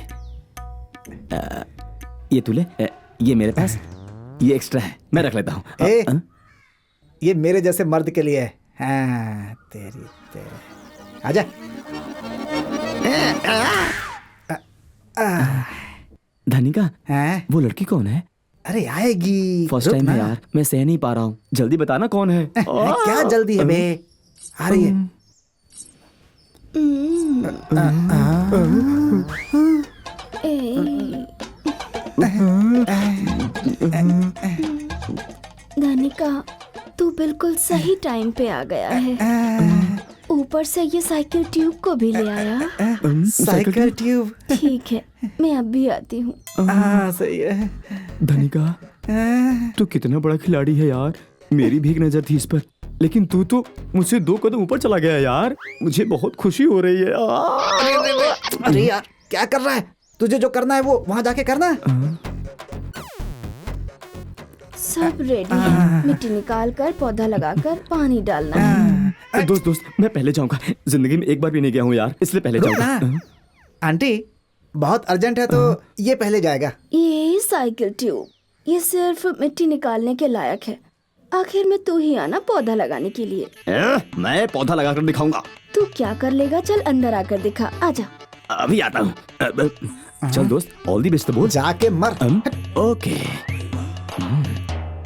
ये तू ले, ये मेरे पास, ये एक्स्ट्रा है, मैं रख लेता हूँ। ये मेरे जैसे मर्द के लिए है। हाँ, तेरी आजा। धनिका, वो लड़की कौन है? अरे आएगी। फर्स्ट टाइम है यार, मैं सह नहीं पा रहा हूँ, जल्दी बताना कौन है। क्या जल्दी है बे, आ रही है। धनिका, तू बिल्कुल सही टाइम पे आ गया है। ऊपर से ये साइकिल ट्यूब को भी ले आया। Cycle tube? ठीक है, मैं अब भी आती हूँ। सही है। धनिका, तू कितना बड़ा खिलाड़ी है यार, मेरी भी एक नजर थी इस पर, लेकिन तू तो मुझसे 2 कदम ऊपर चला गया यार। मुझे बहुत खुशी हो रही है। अरे यार, क्या कर रहा है? तुझे जो करना है वो वहाँ जाके करना है। सब रेडी है, मिट्टी निकाल कर, पौधा लगाकर, पानी डालना है। दोस्त, मैं पहले जाऊंगा, जिंदगी में एक बार भी नहीं गया हूँ यार, इसलिए पहले जाऊंगा। आंटी, बहुत अर्जेंट है तो ये पहले जाएगा। ये साइकिल ट्यूब, ये सिर्फ मिट्टी निकालने के लायक है। आखिर में तू ही आना पौधा लगाने के लिए। मैं पौधा लगाकर दिखाऊंगा। तू क्या कर लेगा? चल अंदर आकर दिखा, आजा। अभी आता हूँ। चल दोस्त, ऑल दी बेस्ट बोल। जाके मर। ओके।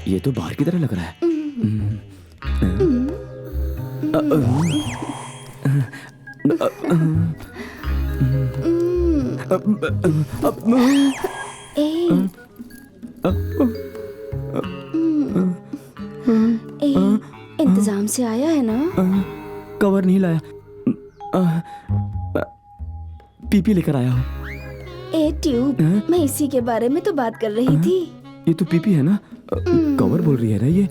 ये तो बाहर की तरह लग रहा है। इंतजाम से आया है ना? कवर नहीं लाया, पीपी लेकर आया हूँ। ए ट्यूब, मैं इसी के बारे में तो बात कर रही थी। ये तो पीपी है ना? कवर बोल रही है ना ये?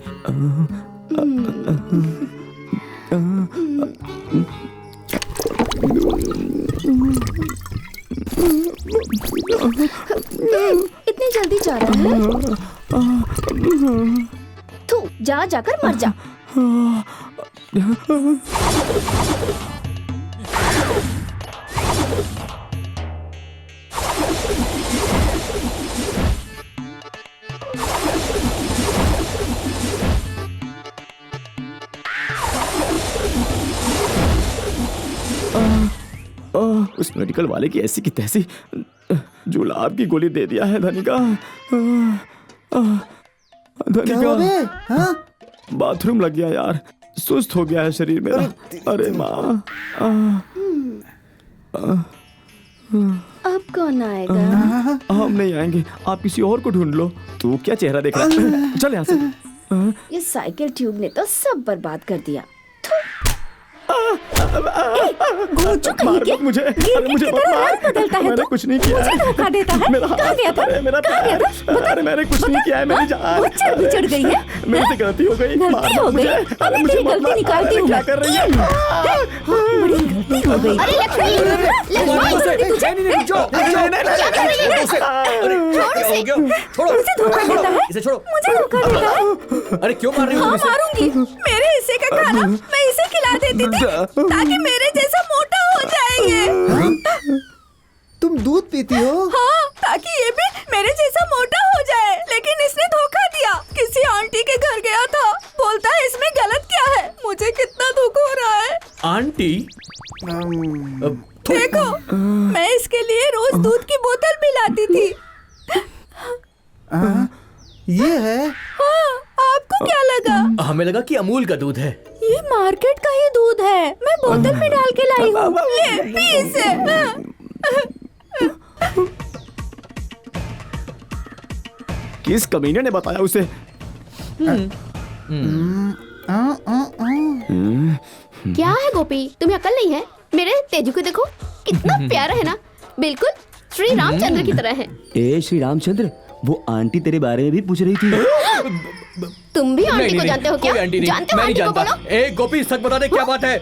इतनी जल्दी जा रहा है? तू जा, जाकर मर जा। उस मेडिकल वाले की ऐसी की तैसी जुलाब की गोली दे दिया है धनिका। क्या हुआ बे? हाँ? बाथरूम लग गया यार, सुस्त हो गया है शरीर मेरा। अरे माँ, अब कौन आएगा? हम नहीं आएंगे, आप किसी और को ढूंढ लो। तू क्या चेहरा देख रहा है? चल यहाँ से। ये साइकिल ट्यूब ने तो सब बर्बाद कर दिया। गोचू कहीं के मुझे, गिर मुझे की तरह रंग बदलता है मैंने तो कुछ नहीं किया। मुझे धोखा देता है। कहाँ गया था? मेरा कहाँ गया था? अरे मैंने कुछ नहीं किया है, मेरी जान। मुझसे बिछड़ गई है। मेरे से गलती हो गई। गलती हो गई? अभी तेरी गलती निकालती हूँ। क्या कर रही है? बड़ी गलती हो गई। अरे लक्ष्मी, छोड़ो मुझे धोखा देता है। इसे छोड़ो। मुझे धोखा देता है। अरे क्यों मार रही हो हाँ, तुम इसे? मारूंगी। मेरे हिस्से का खाना मैं इसे खिला देती थी ताकि मेरे जैसा मोटा हो जाए ये। तुम दूध पीती हो? हाँ, ताकि ये भी मेरे जैसा मोटा हो जाए। लेकिन इसने धोखा दिया। किसी आंटी के घर गया था, बोलता है इसमें गलत क्या है। मुझे कितना दुख हो रहा है। आंटी, देखो, मैं इसके लिए रोज दूध की बोतल भी लाती थी। ये है? हाँ, आपको क्या लगा? हमें लगा कि अमूल का दूध है। ये मार्केट का ही दूध है। मैं बोतल में डाल के लाई हूँ। ले, पी इसे। किस कमीने ने बताया उसे? क्या है गोपी, तुम्हें अकल नहीं है? मेरे तेजू को देखो, कितना प्यारा है ना, बिल्कुल श्री रामचंद्र की तरह है। ए श्री रामचंद्र, वो आंटी तेरे बारे में भी पूछ रही थी। तुम भी आंटी को जानते हो क्या? कोई आंटी नहीं, जानते हो मैं नहीं आंटी को जानता। बोलो। ए गोपी, सच बता दे, क्या बात है?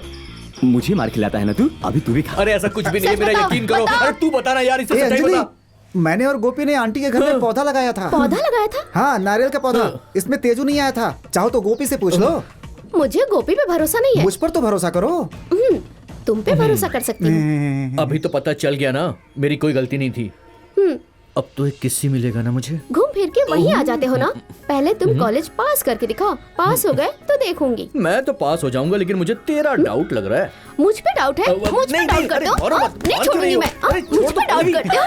मुझे मार खिलाता है ना तू, अभी तू भी खा। अरे ऐसा कुछ भी नहीं है, सच मेरा बताओ, यकीन करो। बताओ। अरे तू बता ना यार, इसे ए, सच्चाई अंजलि, बता। मैंने और गोपी ने आंटी के घर में पौधा लगाया था। पौधा लगाया था? हाँ, नारियल का पौधा। इसमें तेजू नहीं आया था। चाहो तो गोपी से पूछ लो। मुझे गोपी पे भरोसा नहीं है। मुझ पर तो भरोसा करो। तुम पे भरोसा कर सकती हूँ। अभी तो पता चल गया ना, मेरी कोई गलती नहीं थी। अब तो एक किस्सी मिलेगा ना मुझे। घूम फिर के वहीं आ जाते हो ना। पहले तुम कॉलेज पास करके दिखाओ, पास हो गए तो देखूंगी। मैं तो पास हो जाऊंगा, लेकिन मुझे तेरा डाउट लग रहा है। मुझ पे डाउट है? मुझ पे नहीं, डाउट नहीं, करते अरे, हो? मारो हाँ, मत, नहीं मान छोड़ूंगी क्यों मैं। नहीं? अरे, मुझ छोड़ पे दो, डाउट अभी। करते हो?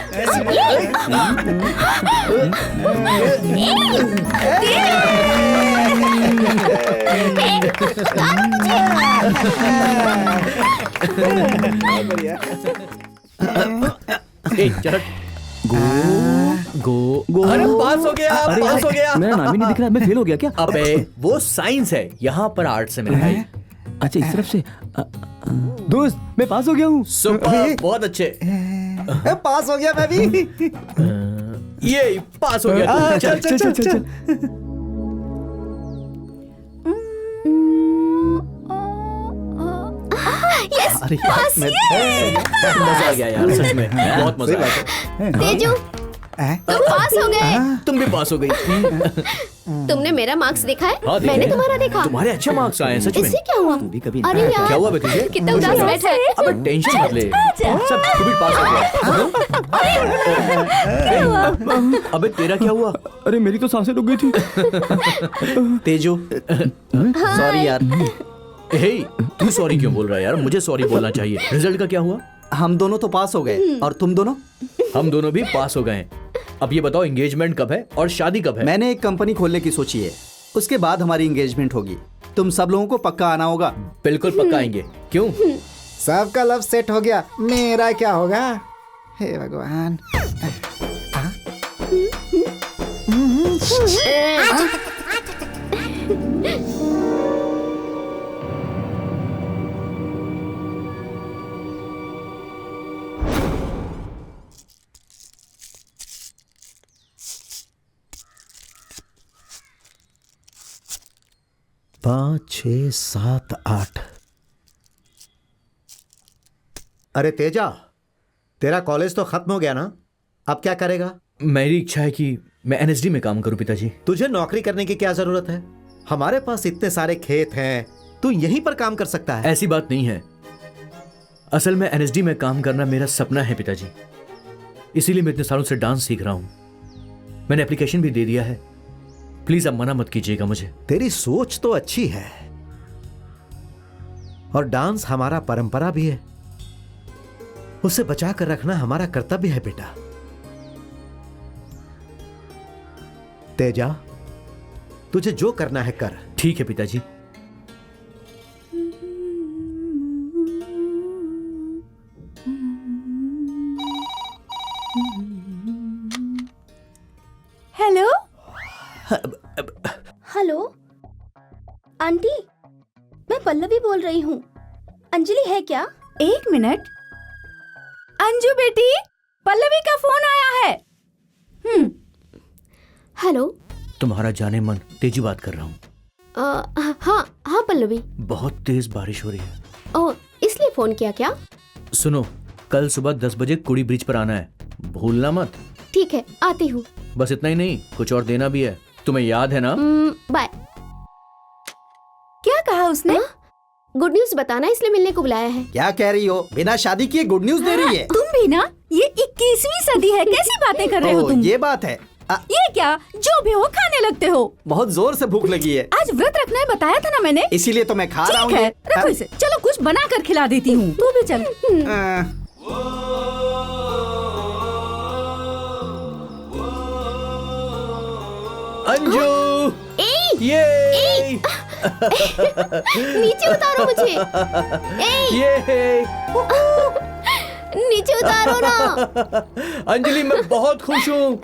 ए, चल। गो। अरे पास हो गया, पास हो गया। मेरा नाम ही नहीं दिख रहा, मैं फेल हो गया क्या? अबे वो साइंस है, यहाँ पर आर्ट्स है मेरे भाई। अच्छा, इस तरफ से। दोस्त, मैं पास हो गया हूँ। सुपर, बहुत अच्छे। ए, पास हो गया मैं भी। ये पास हो गया तू। चल चल चल चल। अरे यार, मजा आ गया यार, सच में बहुत मजा आया। तेजू, तुम पास हो गए। तुम भी पास हो गई। तुमने मेरा मार्क्स देखा है? हाँ, देखा मैंने है। तुम्हारा देखा। तुम्हारे अच्छे मार्क्स आए हैं सच में। इससे क्या हुआ? भी कभी अरे यार, क्या हुआ बे तुझे? कितना उदास बैठा है। अबे टेंशन मत ले, सब तू भी पास हो गया। अबे तेरा क्या हुआ? अरे मेरी तो सांसें रुक गई थी। तेजू, सॉरी यार। हे, तू सॉरी क्यों बोल रहा है यार? मुझे सॉरी बोलना चाहिए। रिजल्ट का क्या हुआ? हम दोनों तो पास हो गए, और तुम दोनों? हम दोनों भी पास हो गए हैं। अब ये बताओ, एंगेजमेंट कब है और शादी कब है? मैंने एक कंपनी खोलने की सोची है, उसके बाद हमारी एंगेजमेंट होगी। तुम सब लोगों को पक्का आना होगा। बिल्कुल पक्का आएंगे। क्यों? सबका लव सेट हो गया, मेरा क्या होगा? हे भगवान। पाँच, 6, 7, 8। अरे तेजा, तेरा कॉलेज तो खत्म हो गया ना? अब क्या करेगा? मेरी इच्छा है कि मैं एनएसडी में काम करूं पिताजी। तुझे नौकरी करने की क्या जरूरत है? हमारे पास इतने सारे खेत हैं, तू यहीं पर काम कर सकता है। ऐसी बात नहीं है। असल में एनएसडी में काम करना मेरा सपना है पिताजी, इसीलिए मैं इतने सालों से डांस सीख रहा हूं। मैंने एप्लीकेशन भी दे दिया है। प्लीज अब मना मत कीजिएगा मुझे। तेरी सोच तो अच्छी है, और डांस हमारा परंपरा भी है। उसे बचा कर रखना हमारा कर्तव्य है बेटा। तेजा, तुझे जो करना है कर। ठीक है पिताजी। हेलो हेलो आंटी, मैं पल्लवी बोल रही हूँ। अंजलि है क्या? एक मिनट। अंजू बेटी, पल्लवी का फोन आया है। हेलो। तुम्हारा जाने मन, तेजी बात कर रहा हूँ। हाँ हाँ पल्लवी। बहुत तेज बारिश हो रही है। ओ, इसलिए फोन किया क्या? सुनो, कल सुबह 10 बजे कुड़ी ब्रिज पर आना है, भूलना मत। ठीक है, आती हूँ। बस इतना ही नहीं, कुछ और देना भी है। तुम्हें याद है ना? बाय। क्या कहा उसने? गुड न्यूज बताना, इसलिए मिलने को बुलाया है। क्या कह रही हो? बिना शादी किए गुड न्यूज दे रही है? तुम भी ना, ये 21वीं सदी है, कैसी बातें कर रहे हो तुम? ये बात है। ये क्या, जो भी हो खाने लगते हो। बहुत जोर से भूख लगी है। आज व्रत रखना है, बताया था ना मैंने। इसीलिए तो मैं खा रहा हूँ। ठीक है, रखो इसे। चलो कुछ बना कर खिला देती हूँ, तू भी चल। अंजू, ये नीचे उतारो मुझे। ये नीचे उतारो ना। अंजलि, मैं बहुत खुश हूँ।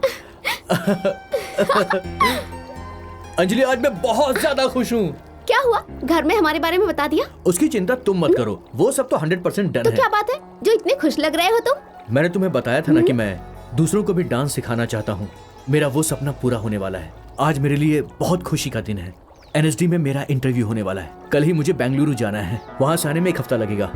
अंजलि, आज मैं बहुत ज्यादा खुश हूँ। क्या हुआ? घर में हमारे बारे में बता दिया? उसकी चिंता तुम मत करो, वो सब तो 100% डन तो है। क्या बात है जो इतने खुश लग रहे हो तुम? मैंने तुम्हें बताया था ना कि मैं दूसरों को भी डांस सिखाना चाहता हूँ। मेरा वो सपना पूरा होने वाला है। आज मेरे लिए बहुत खुशी का दिन है। NSD में मेरा इंटरव्यू होने वाला है। कल ही मुझे बेंगलुरु जाना है, वहां से आने में 1 हफ्ता लगेगा।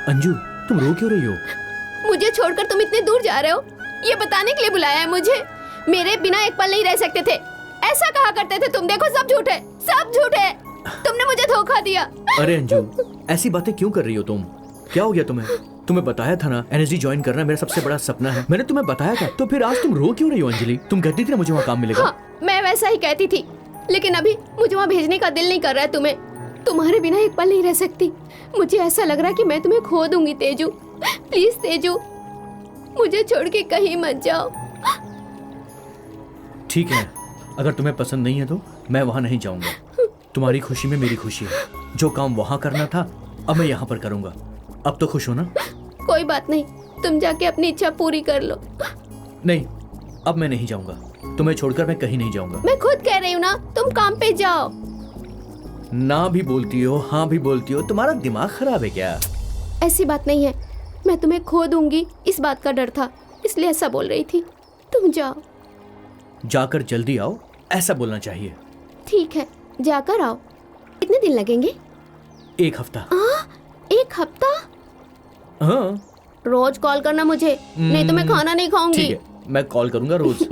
अंजू, तुम रो क्यों रही हो? मुझे छोड़कर तुम इतने दूर जा रहे हो, ये बताने के लिए बुलाया है मुझे। मेरे बिना एक पल नहीं रह सकते थे, ऐसा कहा करते थे तुम। देखो सब झूठ है, सब झूठ है। तुमने मुझे धोखा दिया। अरे अंजू, ऐसी बातें क्यों कर रही हो तुम? क्या हो गया तुम्हें? तुम्हें बताया था ना, NSD ज्वाइन करना मेरा सबसे बड़ा सपना है। मैंने तुम्हें बताया था, तो फिर आज तुम रो क्यों रही हो अंजलि? तुम कहती थी ना मुझे वहाँ काम मिलेगा। हाँ, मैं वैसा ही कहती थी, लेकिन अभी मुझे वहाँ भेजने का दिल नहीं कर रहा है तुम्हें। तुम्हारे बिना एक पल नहीं रह सकती। मुझे ऐसा लग रहा है कि मैं तुम्हें खो दूंगी। तेजू, प्लीज तेजू, मुझे छोड़ के कहीं मत जाओ। ठीक है, अगर तुम्हें पसंद नहीं है तो मैं वहाँ नहीं जाऊंगा। तुम्हारी खुशी में मेरी खुशी है। जो काम वहाँ करना था, अब मैं यहाँ पर करूंगा। अब तो खुश हो ना? कोई बात नहीं, तुम जाके अपनी इच्छा पूरी कर लो। नहीं, अब मैं नहीं जाऊंगा। तुम्हें छोड़कर मैं कहीं नहीं जाऊंगा। मैं खुद कह रही हूँ ना, तुम काम पे जाओ। ना भी बोलती हो, हाँ भी बोलती हो। तुम्हारा दिमाग खराब है क्या? ऐसी बात नहीं है, मैं तुम्हें खो दूंगी इस बात का डर था, इसलिए ऐसा बोल रही थी। तुम जाओ। जाकर जल्दी आओ, ऐसा बोलना चाहिए। ठीक है, जाकर आओ। कितने दिन लगेंगे? 1 हफ्ता। 1 हफ्ता? हाँ। रोज कॉल करना मुझे, नहीं तो मैं खाना नहीं खाऊंगी। ठीक है, मैं कॉल करूंगा रोज।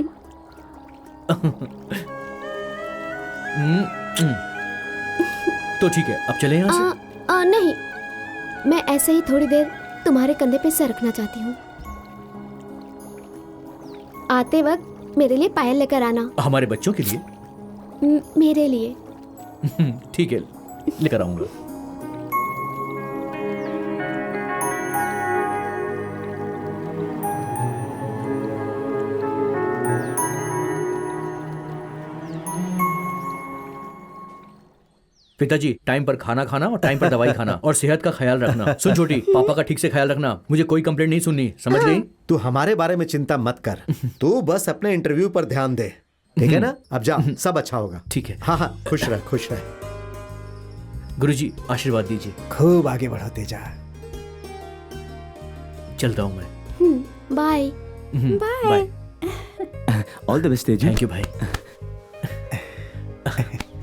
तो ठीक है, अब चले यहाँ से। नहीं, मैं ऐसे ही थोड़ी देर तुम्हारे कंधे पे सर रखना चाहती हूँ। आते वक्त मेरे लिए पायल लेकर आना। हमारे बच्चों के लिए? मेरे लिए। ठीक है, लेकर आऊंगा। पिताजी, टाइम पर खाना खाना और टाइम पर दवाई खाना और सेहत का ख्याल रखना। सुन छोटी, पापा का ठीक से ख्याल रखना। मुझे कोई कंप्लेंट नहीं सुननी, समझ गई? तू हमारे बारे में चिंता मत कर, तू बस अपने इंटरव्यू पर ध्यान दे, ठीक है ना? अब जा, सब अच्छा होगा। ठीक है। हाँ हाँ, खुश रह, खुश रह। गुरुजी, आशीर्वाद दीजिए। खूब आगे बढ़ो तेजा। चलता हूँ मैं। Bye. Bye. All the best Teju. Thank you भाई।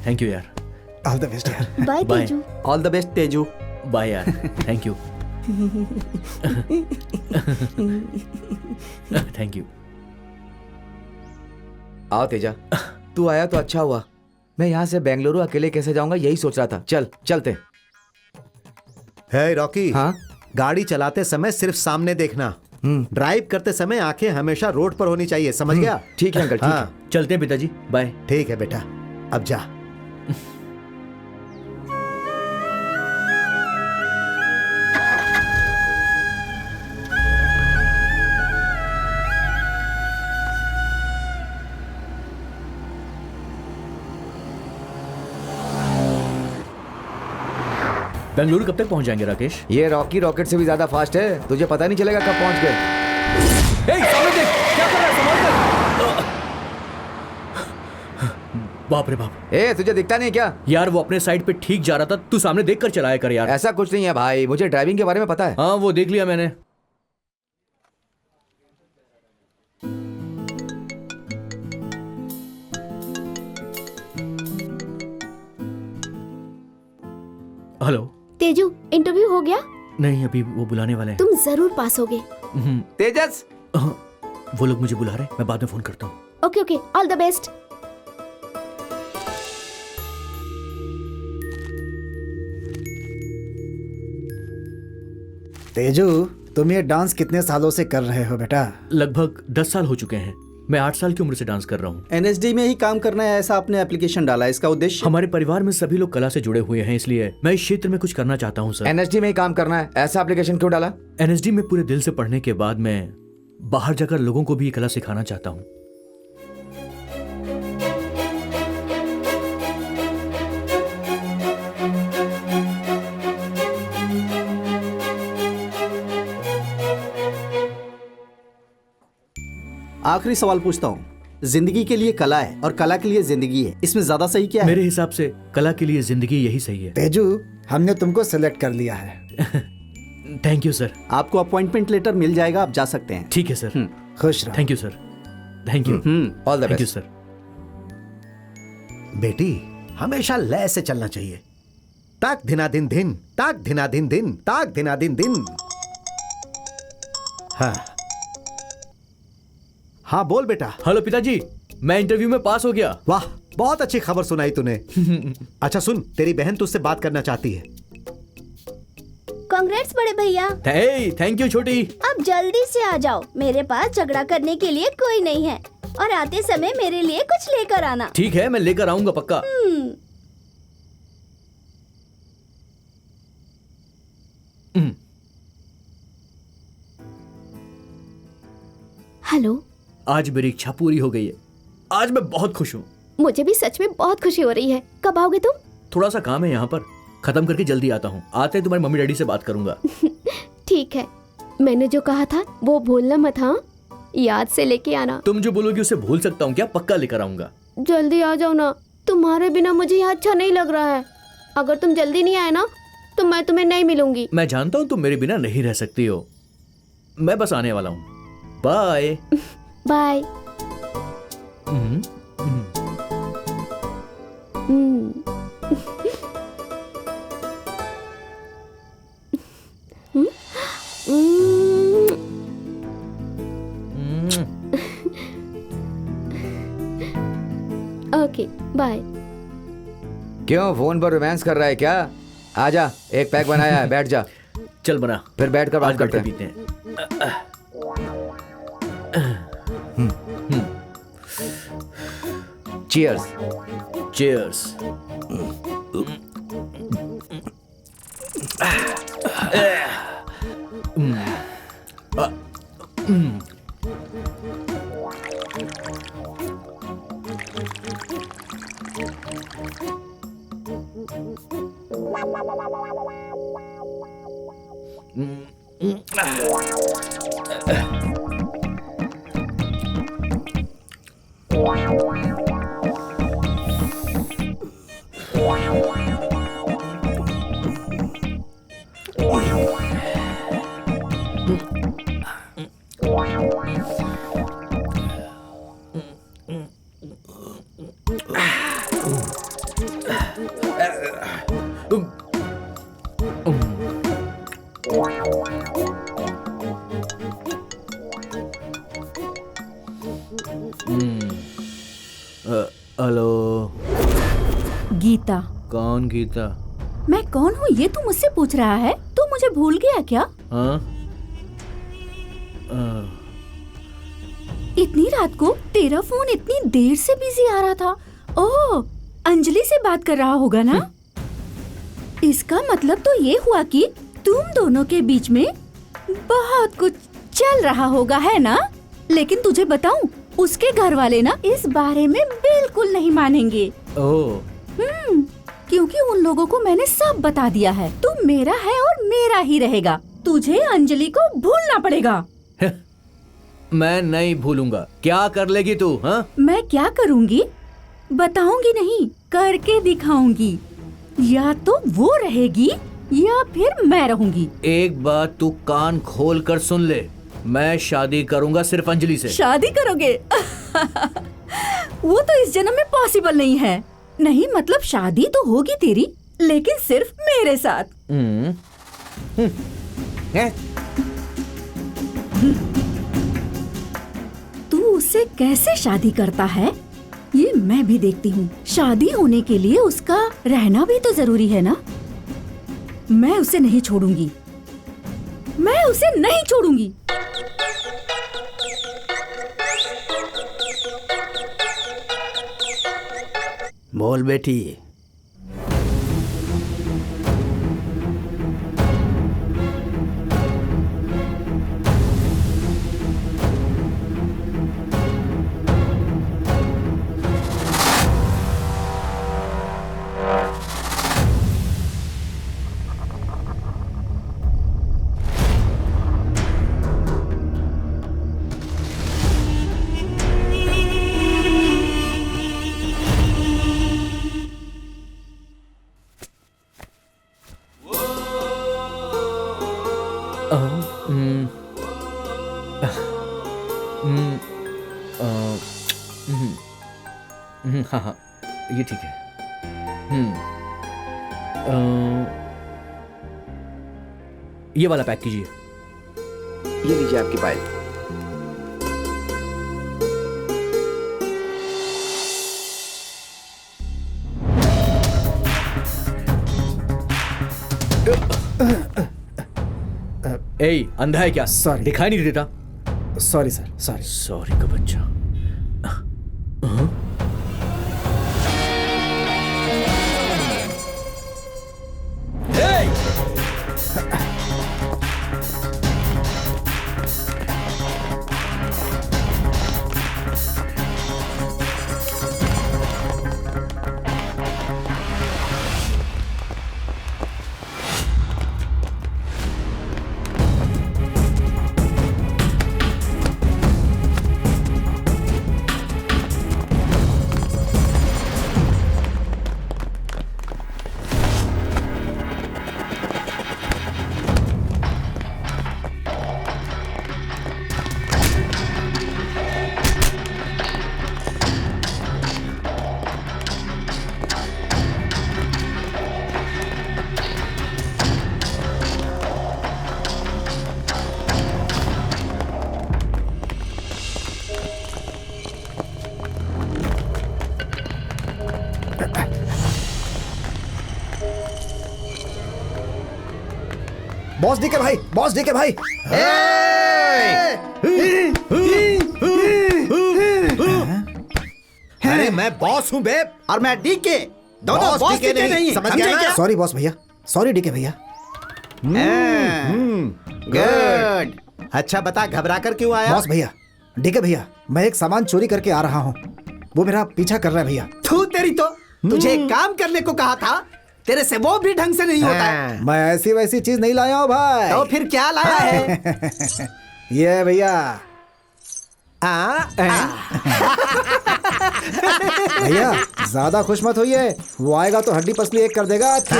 थैंक यू यार। ऑल द बेस्ट यार। Bye Bye. Teju. All the best Teju. Bye यार, थैंक यू। Thank you. आओ तेजा, तू आया तो अच्छा हुआ। मैं यहाँ से बेंगलुरु अकेले कैसे जाऊंगा यही सोच रहा था। चल चलते। है रॉकी। हाँ, गाड़ी चलाते समय सिर्फ सामने देखना। ड्राइव करते समय आंखें हमेशा रोड पर होनी चाहिए, समझ गया? ठीक है अंकल, ठीक है। चलते हैं पिताजी, बाय। ठीक है बेटा, अब जा। बेंगलुरु कब तक पहुंच जाएंगे राकेश? ये रॉकी रॉकेट से भी ज्यादा फास्ट है, तुझे पता नहीं चलेगा कब पहुंच गए। सामने देख, क्या कर रहा है? संभाल कर। बाप रे बाप। तुझे दिखता नहीं क्या? यार वो अपने साइड पे ठीक जा रहा था, तू सामने देख कर चलाया कर यार। ऐसा कुछ नहीं है भाई, मुझे ड्राइविंग के बारे में पता है। हाँ वो देख लिया मैंने। हेलो तेजू, इंटरव्यू हो गया? नहीं, अभी वो बुलाने वाले हैं। तुम जरूर पास होगे। तेजस, वो लोग मुझे बुला रहे हैं, मैं बाद में फोन करता हूँ। Okay okay, all the best. Teju, तुम ये डांस कितने सालों से कर रहे हो बेटा? लगभग 10 साल हो चुके हैं। मैं 8 साल की उम्र से डांस कर रहा हूँ। एनएसडी में ही काम करना है ऐसा आपने एप्लीकेशन डाला, इसका उद्देश्य? हमारे परिवार में सभी लोग कला से जुड़े हुए हैं, इसलिए मैं इस क्षेत्र में कुछ करना चाहता हूँ सर। एनएसडी में ही काम करना है, ऐसा एप्लीकेशन क्यों डाला? एनएसडी में पूरे दिल से पढ़ने के बाद मैं बाहर जाकर लोगों को भी ये कला सिखाना चाहता हूँ। आखिरी सवाल पूछता हूँ, जिंदगी के लिए कला है और कला के लिए जिंदगी है, इसमें ज्यादा सही क्या है? मेरे हिसाब से कला के लिए जिंदगी यही सही है। तेजू, हमने तुमको सिलेक्ट कर लिया है। Thank you sir. आपको अपॉइंटमेंट लेटर मिल जाएगा, आप जा सकते हैं। ठीक है सर। खुश रहो। Thank you sir. Thank you. All the thank you best. Sir. बेटी, हमेशा लय से चलना चाहिए। ताक धिना दिन दिन, ताक धिना दिन दिन, ताक धिना दिन दिन। हाँ बोल बेटा। हेलो पिताजी, मैं इंटरव्यू में पास हो गया। वाह, बहुत अच्छी खबर सुनाई तूने। अच्छा सुन, तेरी बहन तुझसे बात करना चाहती है। कांग्रेट्स बड़े भैया। थैंक यू छोटी। अब जल्दी से आ जाओ, मेरे पास झगड़ा करने के लिए कोई नहीं है, और आते समय मेरे लिए कुछ लेकर आना। ठीक है, मैं लेकर आऊंगा पक्का। हेलो। आज मेरी इच्छा पूरी हो गई है। आज मैं बहुत खुश हूँ। मुझे भी सच में बहुत खुशी हो रही है। कब आओगे तुम? थोड़ा सा काम है यहाँ पर, खत्म करके जल्दी आता हूँ। आते ही तुम्हारी मम्मी डैडी से बात करूंगा। ठीक है, मैंने जो कहा था वो भूलना मत। हाँ, याद से लेके आना। तुम जो बोलोगी उसे भूल सकता हूँ क्या? पक्का लेकर आऊंगा। जल्दी आ जाओ ना, तुम्हारे बिना मुझे यहाँ अच्छा नहीं लग रहा है। अगर तुम जल्दी नहीं आए ना तो मैं तुम्हें नहीं मिलूंगी। मैं जानता हूँ तुम मेरे बिना नहीं रह सकती हो। मैं बस आने वाला हूँ। Bye bye. Okay bye. क्यों फोन पर रोमांस कर रहा है क्या? आजा, एक पैक बनाया है, बैठ जा। चल बना, फिर बैठ कर बात करते पीते हैं। चीयर्स। चीयर्स। हेलो। गीता। कौन गीता? मैं कौन हूँ ये तू मुझसे पूछ रहा है? तू मुझे भूल गया क्या? हाँ? इतनी रात को तेरा फोन इतनी देर से बिजी आ रहा था। ओह, अंजलि से बात कर रहा होगा ना? इसका मतलब तो ये हुआ कि तुम दोनों के बीच में बहुत कुछ चल रहा होगा, है ना? लेकिन तुझे बताऊं, उसके घर वाले ना इस बारे में बिल्कुल नहीं मानेंगे। ओह, क्योंकि उन लोगों को मैंने सब बता दिया है। तू मेरा है और मेरा ही रहेगा। तुझे अंजलि को भूलना पड़ेगा। मैं नहीं भूलूंगा। क्या कर लेगी तू? हाँ? मैं क्या करूंगी बताऊंगी नहीं, करके दिखाऊंगी। या तो वो रहेगी या फिर मैं रहूंगी। एक बात तू कान खोल कर सुन ले, मैं शादी करूंगा सिर्फ अंजलि से। शादी करोगे? वो तो इस जन्म में पॉसिबल नहीं है। नहीं मतलब शादी तो होगी तेरी, लेकिन सिर्फ मेरे साथ। तू उससे कैसे शादी करता है ये मैं भी देखती हूँ। शादी होने के लिए उसका रहना भी तो जरूरी है ना। मैं उसे नहीं छोड़ूंगी, मैं उसे नहीं छोड़ूंगी। बोल बेटी। हाँ हाँ, ये ठीक है। ये वाला पैक कीजिए। ये लीजिए आपकी फाइल। ए, अंधा है क्या? Sorry. दिखाई नहीं देता? Sorry sir, sorry. सॉरी का बच्चा। बॉस डीके भाई, बॉस डीके भाई। अरे मैं बॉस हूँ बे, और मैं डीके। दोनों बॉस डीके नहीं, समझ समझे गया क्या? ना? सॉरी बॉस भैया, सॉरी डीके भैया। गुड। अच्छा बता, घबरा कर क्यों आया? बॉस भैया, डीके भैया, मैं एक सामान चोरी करके आ रहा हूँ। वो मेरा पीछा कर रहा है भैया। तू तेरी तो, तुझे एक काम करने को कहा था, तेरे से वो भी ढंग से नहीं होता है। मैं ऐसी वैसी चीज नहीं लाया हूँ भाई। तो फिर क्या लाया है? ये भैया। भैया ज्यादा खुश मत होइए, वो आएगा तो हड्डी पसली एक कर देगा आपकी।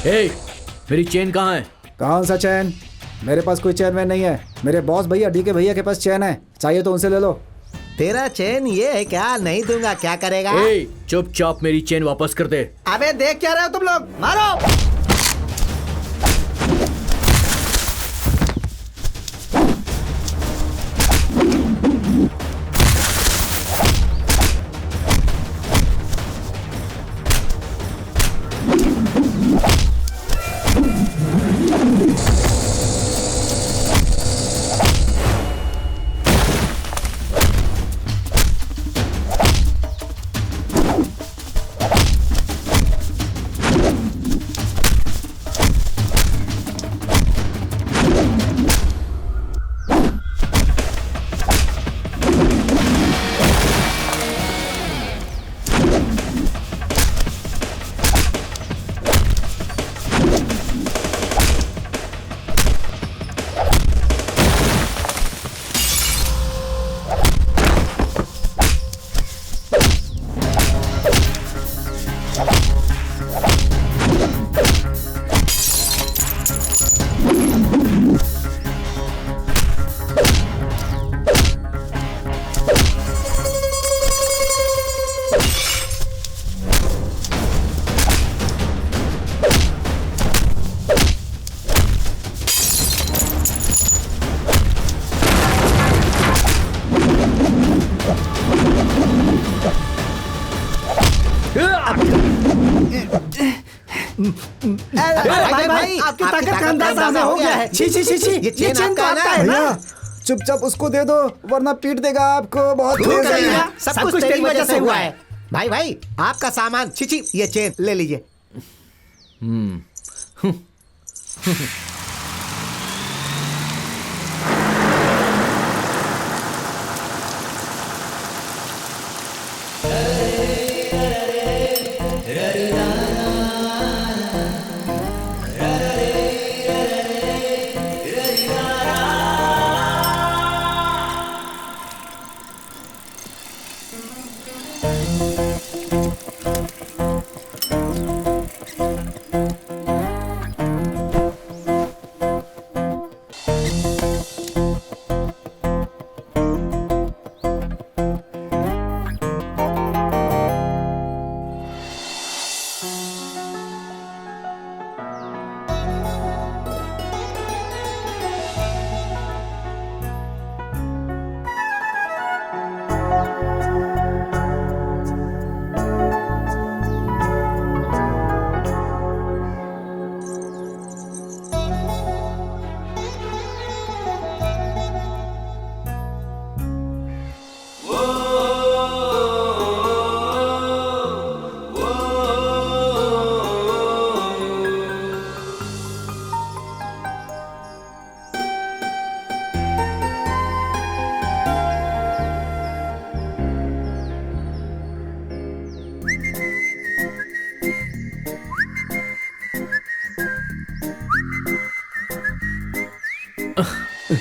ए, मेरी चेन कहाँ है? कौन सा चैन? मेरे पास कोई चैन वैन नहीं है। मेरे बॉस भैया डीके भैया के पास चैन है, चाहिए तो उनसे ले लो। तेरा चैन ये है क्या? नहीं दूंगा। क्या करेगा? ए, चुपचाप मेरी चेन वापस कर दे। अबे देख क्या रहे हो तुम लोग, मारो। भाई भाई आपकी ताकत का अंदाजा हमें हो गया है। छी छी छी छी, ये चेन तो आपका है ना? चुपचाप उसको दे दो वरना पीट देगा आपको। बहुत तेज है। सब कुछ तेरी वजह से हुआ है। भाई भाई आपका सामान, छिची ये चेन ले लीजिए।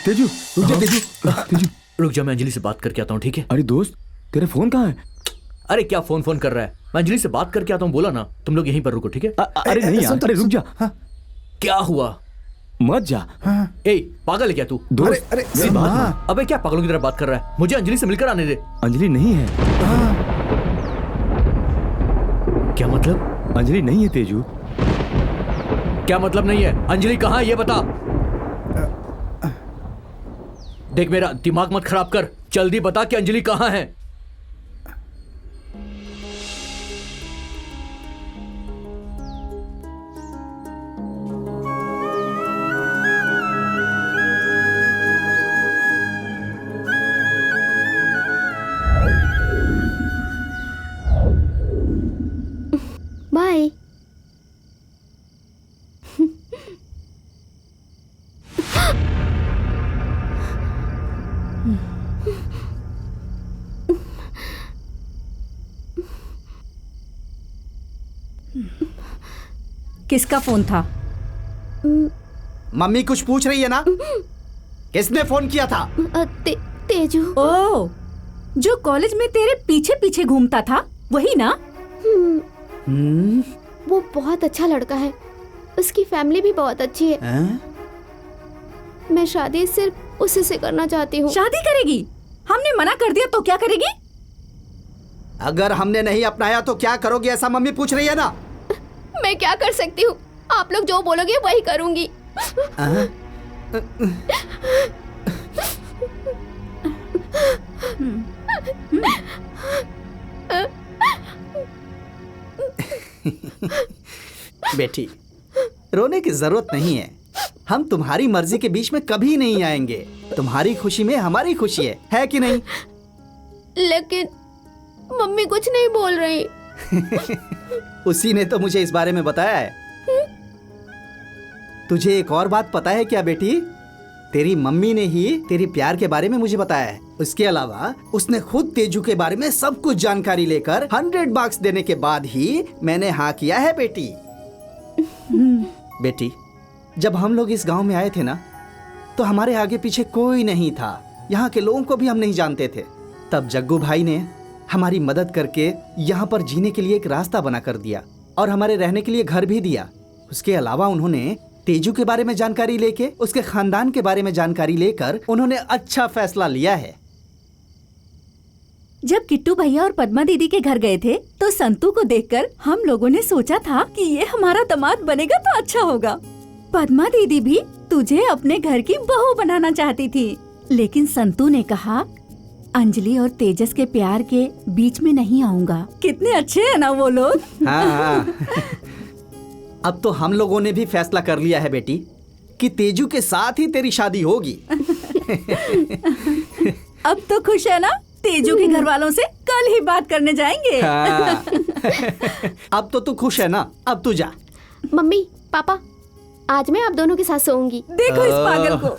तेजू रुक जा, तेजू रुक जा, मैं अंजलि से बात करके आता हूँ, ठीक है? अरे दोस्त तेरा फोन कहाँ है? अरे क्या फोन फोन कर रहा है, मैं अंजलि से बात करके आता हूँ, बोला ना। तुम लोग यहीं पर रुको, ठीक है? अरे नहीं यार, अरे रुक जा। क्या हुआ? मत जा। ए पागल है क्या तू? दोस्त मेरी बात मान। अबे क्या पागलों की तरह बात कर रहा है? मुझे अंजलि से मिलकर आने दे। अंजलि नहीं है। क्या मतलब? अंजलि नहीं है तेजू। क्या मतलब नहीं है? अंजलि कहाँ है ये बता। देख मेरा दिमाग मत खराब कर, जल्दी बता कि अंजलि कहाँ है। बाय। किसका फोन था? मम्मी कुछ पूछ रही है ना? किसने फोन किया था? तेजू। ओ, जो कॉलेज में तेरे पीछे पीछे घूमता था वही ना? वो बहुत अच्छा लड़का है, उसकी फैमिली भी बहुत अच्छी है। मैं शादी सिर्फ उसी से करना चाहती हूँ। शादी करेगी? हमने मना कर दिया तो क्या करेगी? अगर हमने नहीं अपनाया तो क्या करोगी, ऐसा मम्मी पूछ रही है ना? मैं क्या कर सकती हूँ? आप लोग जो बोलोगे वही करूँगी। बेटी, रोने की जरूरत नहीं है। हम तुम्हारी मर्जी के बीच में कभी नहीं आएंगे। तुम्हारी खुशी में हमारी खुशी है कि नहीं? लेकिन मम्मी कुछ नहीं बोल रही। उसी ने तो मुझे इस बारे में बताया है। तुझे एक और बात पता है क्या बेटी? तेरी मम्मी ने ही तेरी प्यार के बारे में मुझे बताया है। उसके अलावा उसने खुद तेजू के बारे में सब कुछ जानकारी लेकर 100 मार्क्स देने के बाद ही मैंने हाँ किया है बेटी। बेटी, जब हम लोग इस गांव में आए थे ना, तो हमारे आगे पीछे कोई नहीं था। यहाँ के लोगों को भी हम नहीं जानते थे। तब जग्गू भाई ने हमारी मदद करके यहाँ पर जीने के लिए एक रास्ता बना कर दिया और हमारे रहने के लिए घर भी दिया। उसके अलावा उन्होंने तेजू के बारे में जानकारी लेके, उसके खानदान के बारे में जानकारी लेकर उन्होंने अच्छा फैसला लिया है। जब किट्टू भैया और पद्मा दीदी के घर गए थे तो संतू को देखकर हम लोगों ने सोचा था कि ये हमारा दामाद बनेगा तो अच्छा होगा। पद्मा दीदी भी तुझे अपने घर की बहू बनाना चाहती थी, लेकिन संतू ने कहा अंजलि और तेजस के प्यार के बीच में नहीं आऊंगा। कितने अच्छे हैं ना वो लोग। हाँ। अब तो हम लोगों ने भी फैसला कर लिया है बेटी कि तेजू के साथ ही तेरी शादी होगी। अब तो खुश है ना? तेजू के घर वालों से कल ही बात करने जाएंगे। हाँ। अब तो तू खुश है ना? अब तू जा। मम्मी पापा, आज मैं आप दोनों के साथ सोऊंगी। देखो इस पागल को।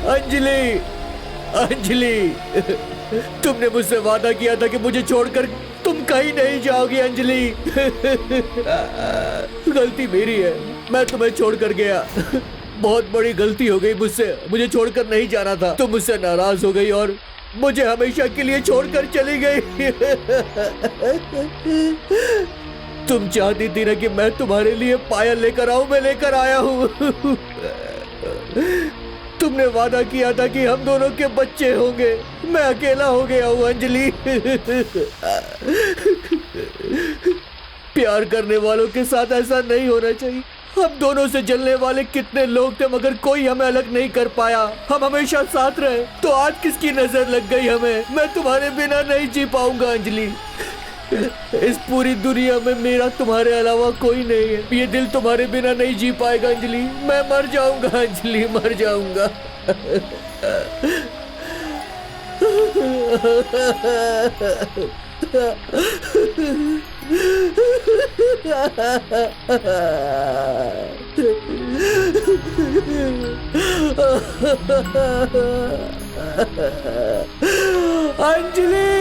अंजलि, अंजलि, तुमने मुझसे वादा किया था कि मुझे छोड़कर तुम कहीं नहीं जाओगी। अंजलि, गलती मेरी है, मैं तुम्हें छोड़कर गया। बहुत बड़ी गलती हो गई मुझसे, मुझे छोड़कर नहीं जाना था। तुम मुझसे नाराज हो गई और मुझे हमेशा के लिए छोड़कर चली गई। तुम चाहती थी ना कि मैं तुम्हारे लिए पायल लेकर आऊं, मैं लेकर आया हूं। तुमने वादा किया था कि हम दोनों के बच्चे होंगे, मैं अकेला हो गया हूं। अंजलि, प्यार करने वालों के साथ ऐसा नहीं होना चाहिए। हम दोनों से जलने वाले कितने लोग थे, मगर कोई हमें अलग नहीं कर पाया। हम हमेशा साथ रहे, तो आज किसकी नजर लग गई हमें? मैं तुम्हारे बिना नहीं जी पाऊंगा अंजलि। इस पूरी दुनिया में मेरा तुम्हारे अलावा कोई नहीं है। ये दिल तुम्हारे बिना नहीं जी पाएगा अंजलि। मैं मर जाऊंगा अंजलि, मर जाऊंगा। अंजलि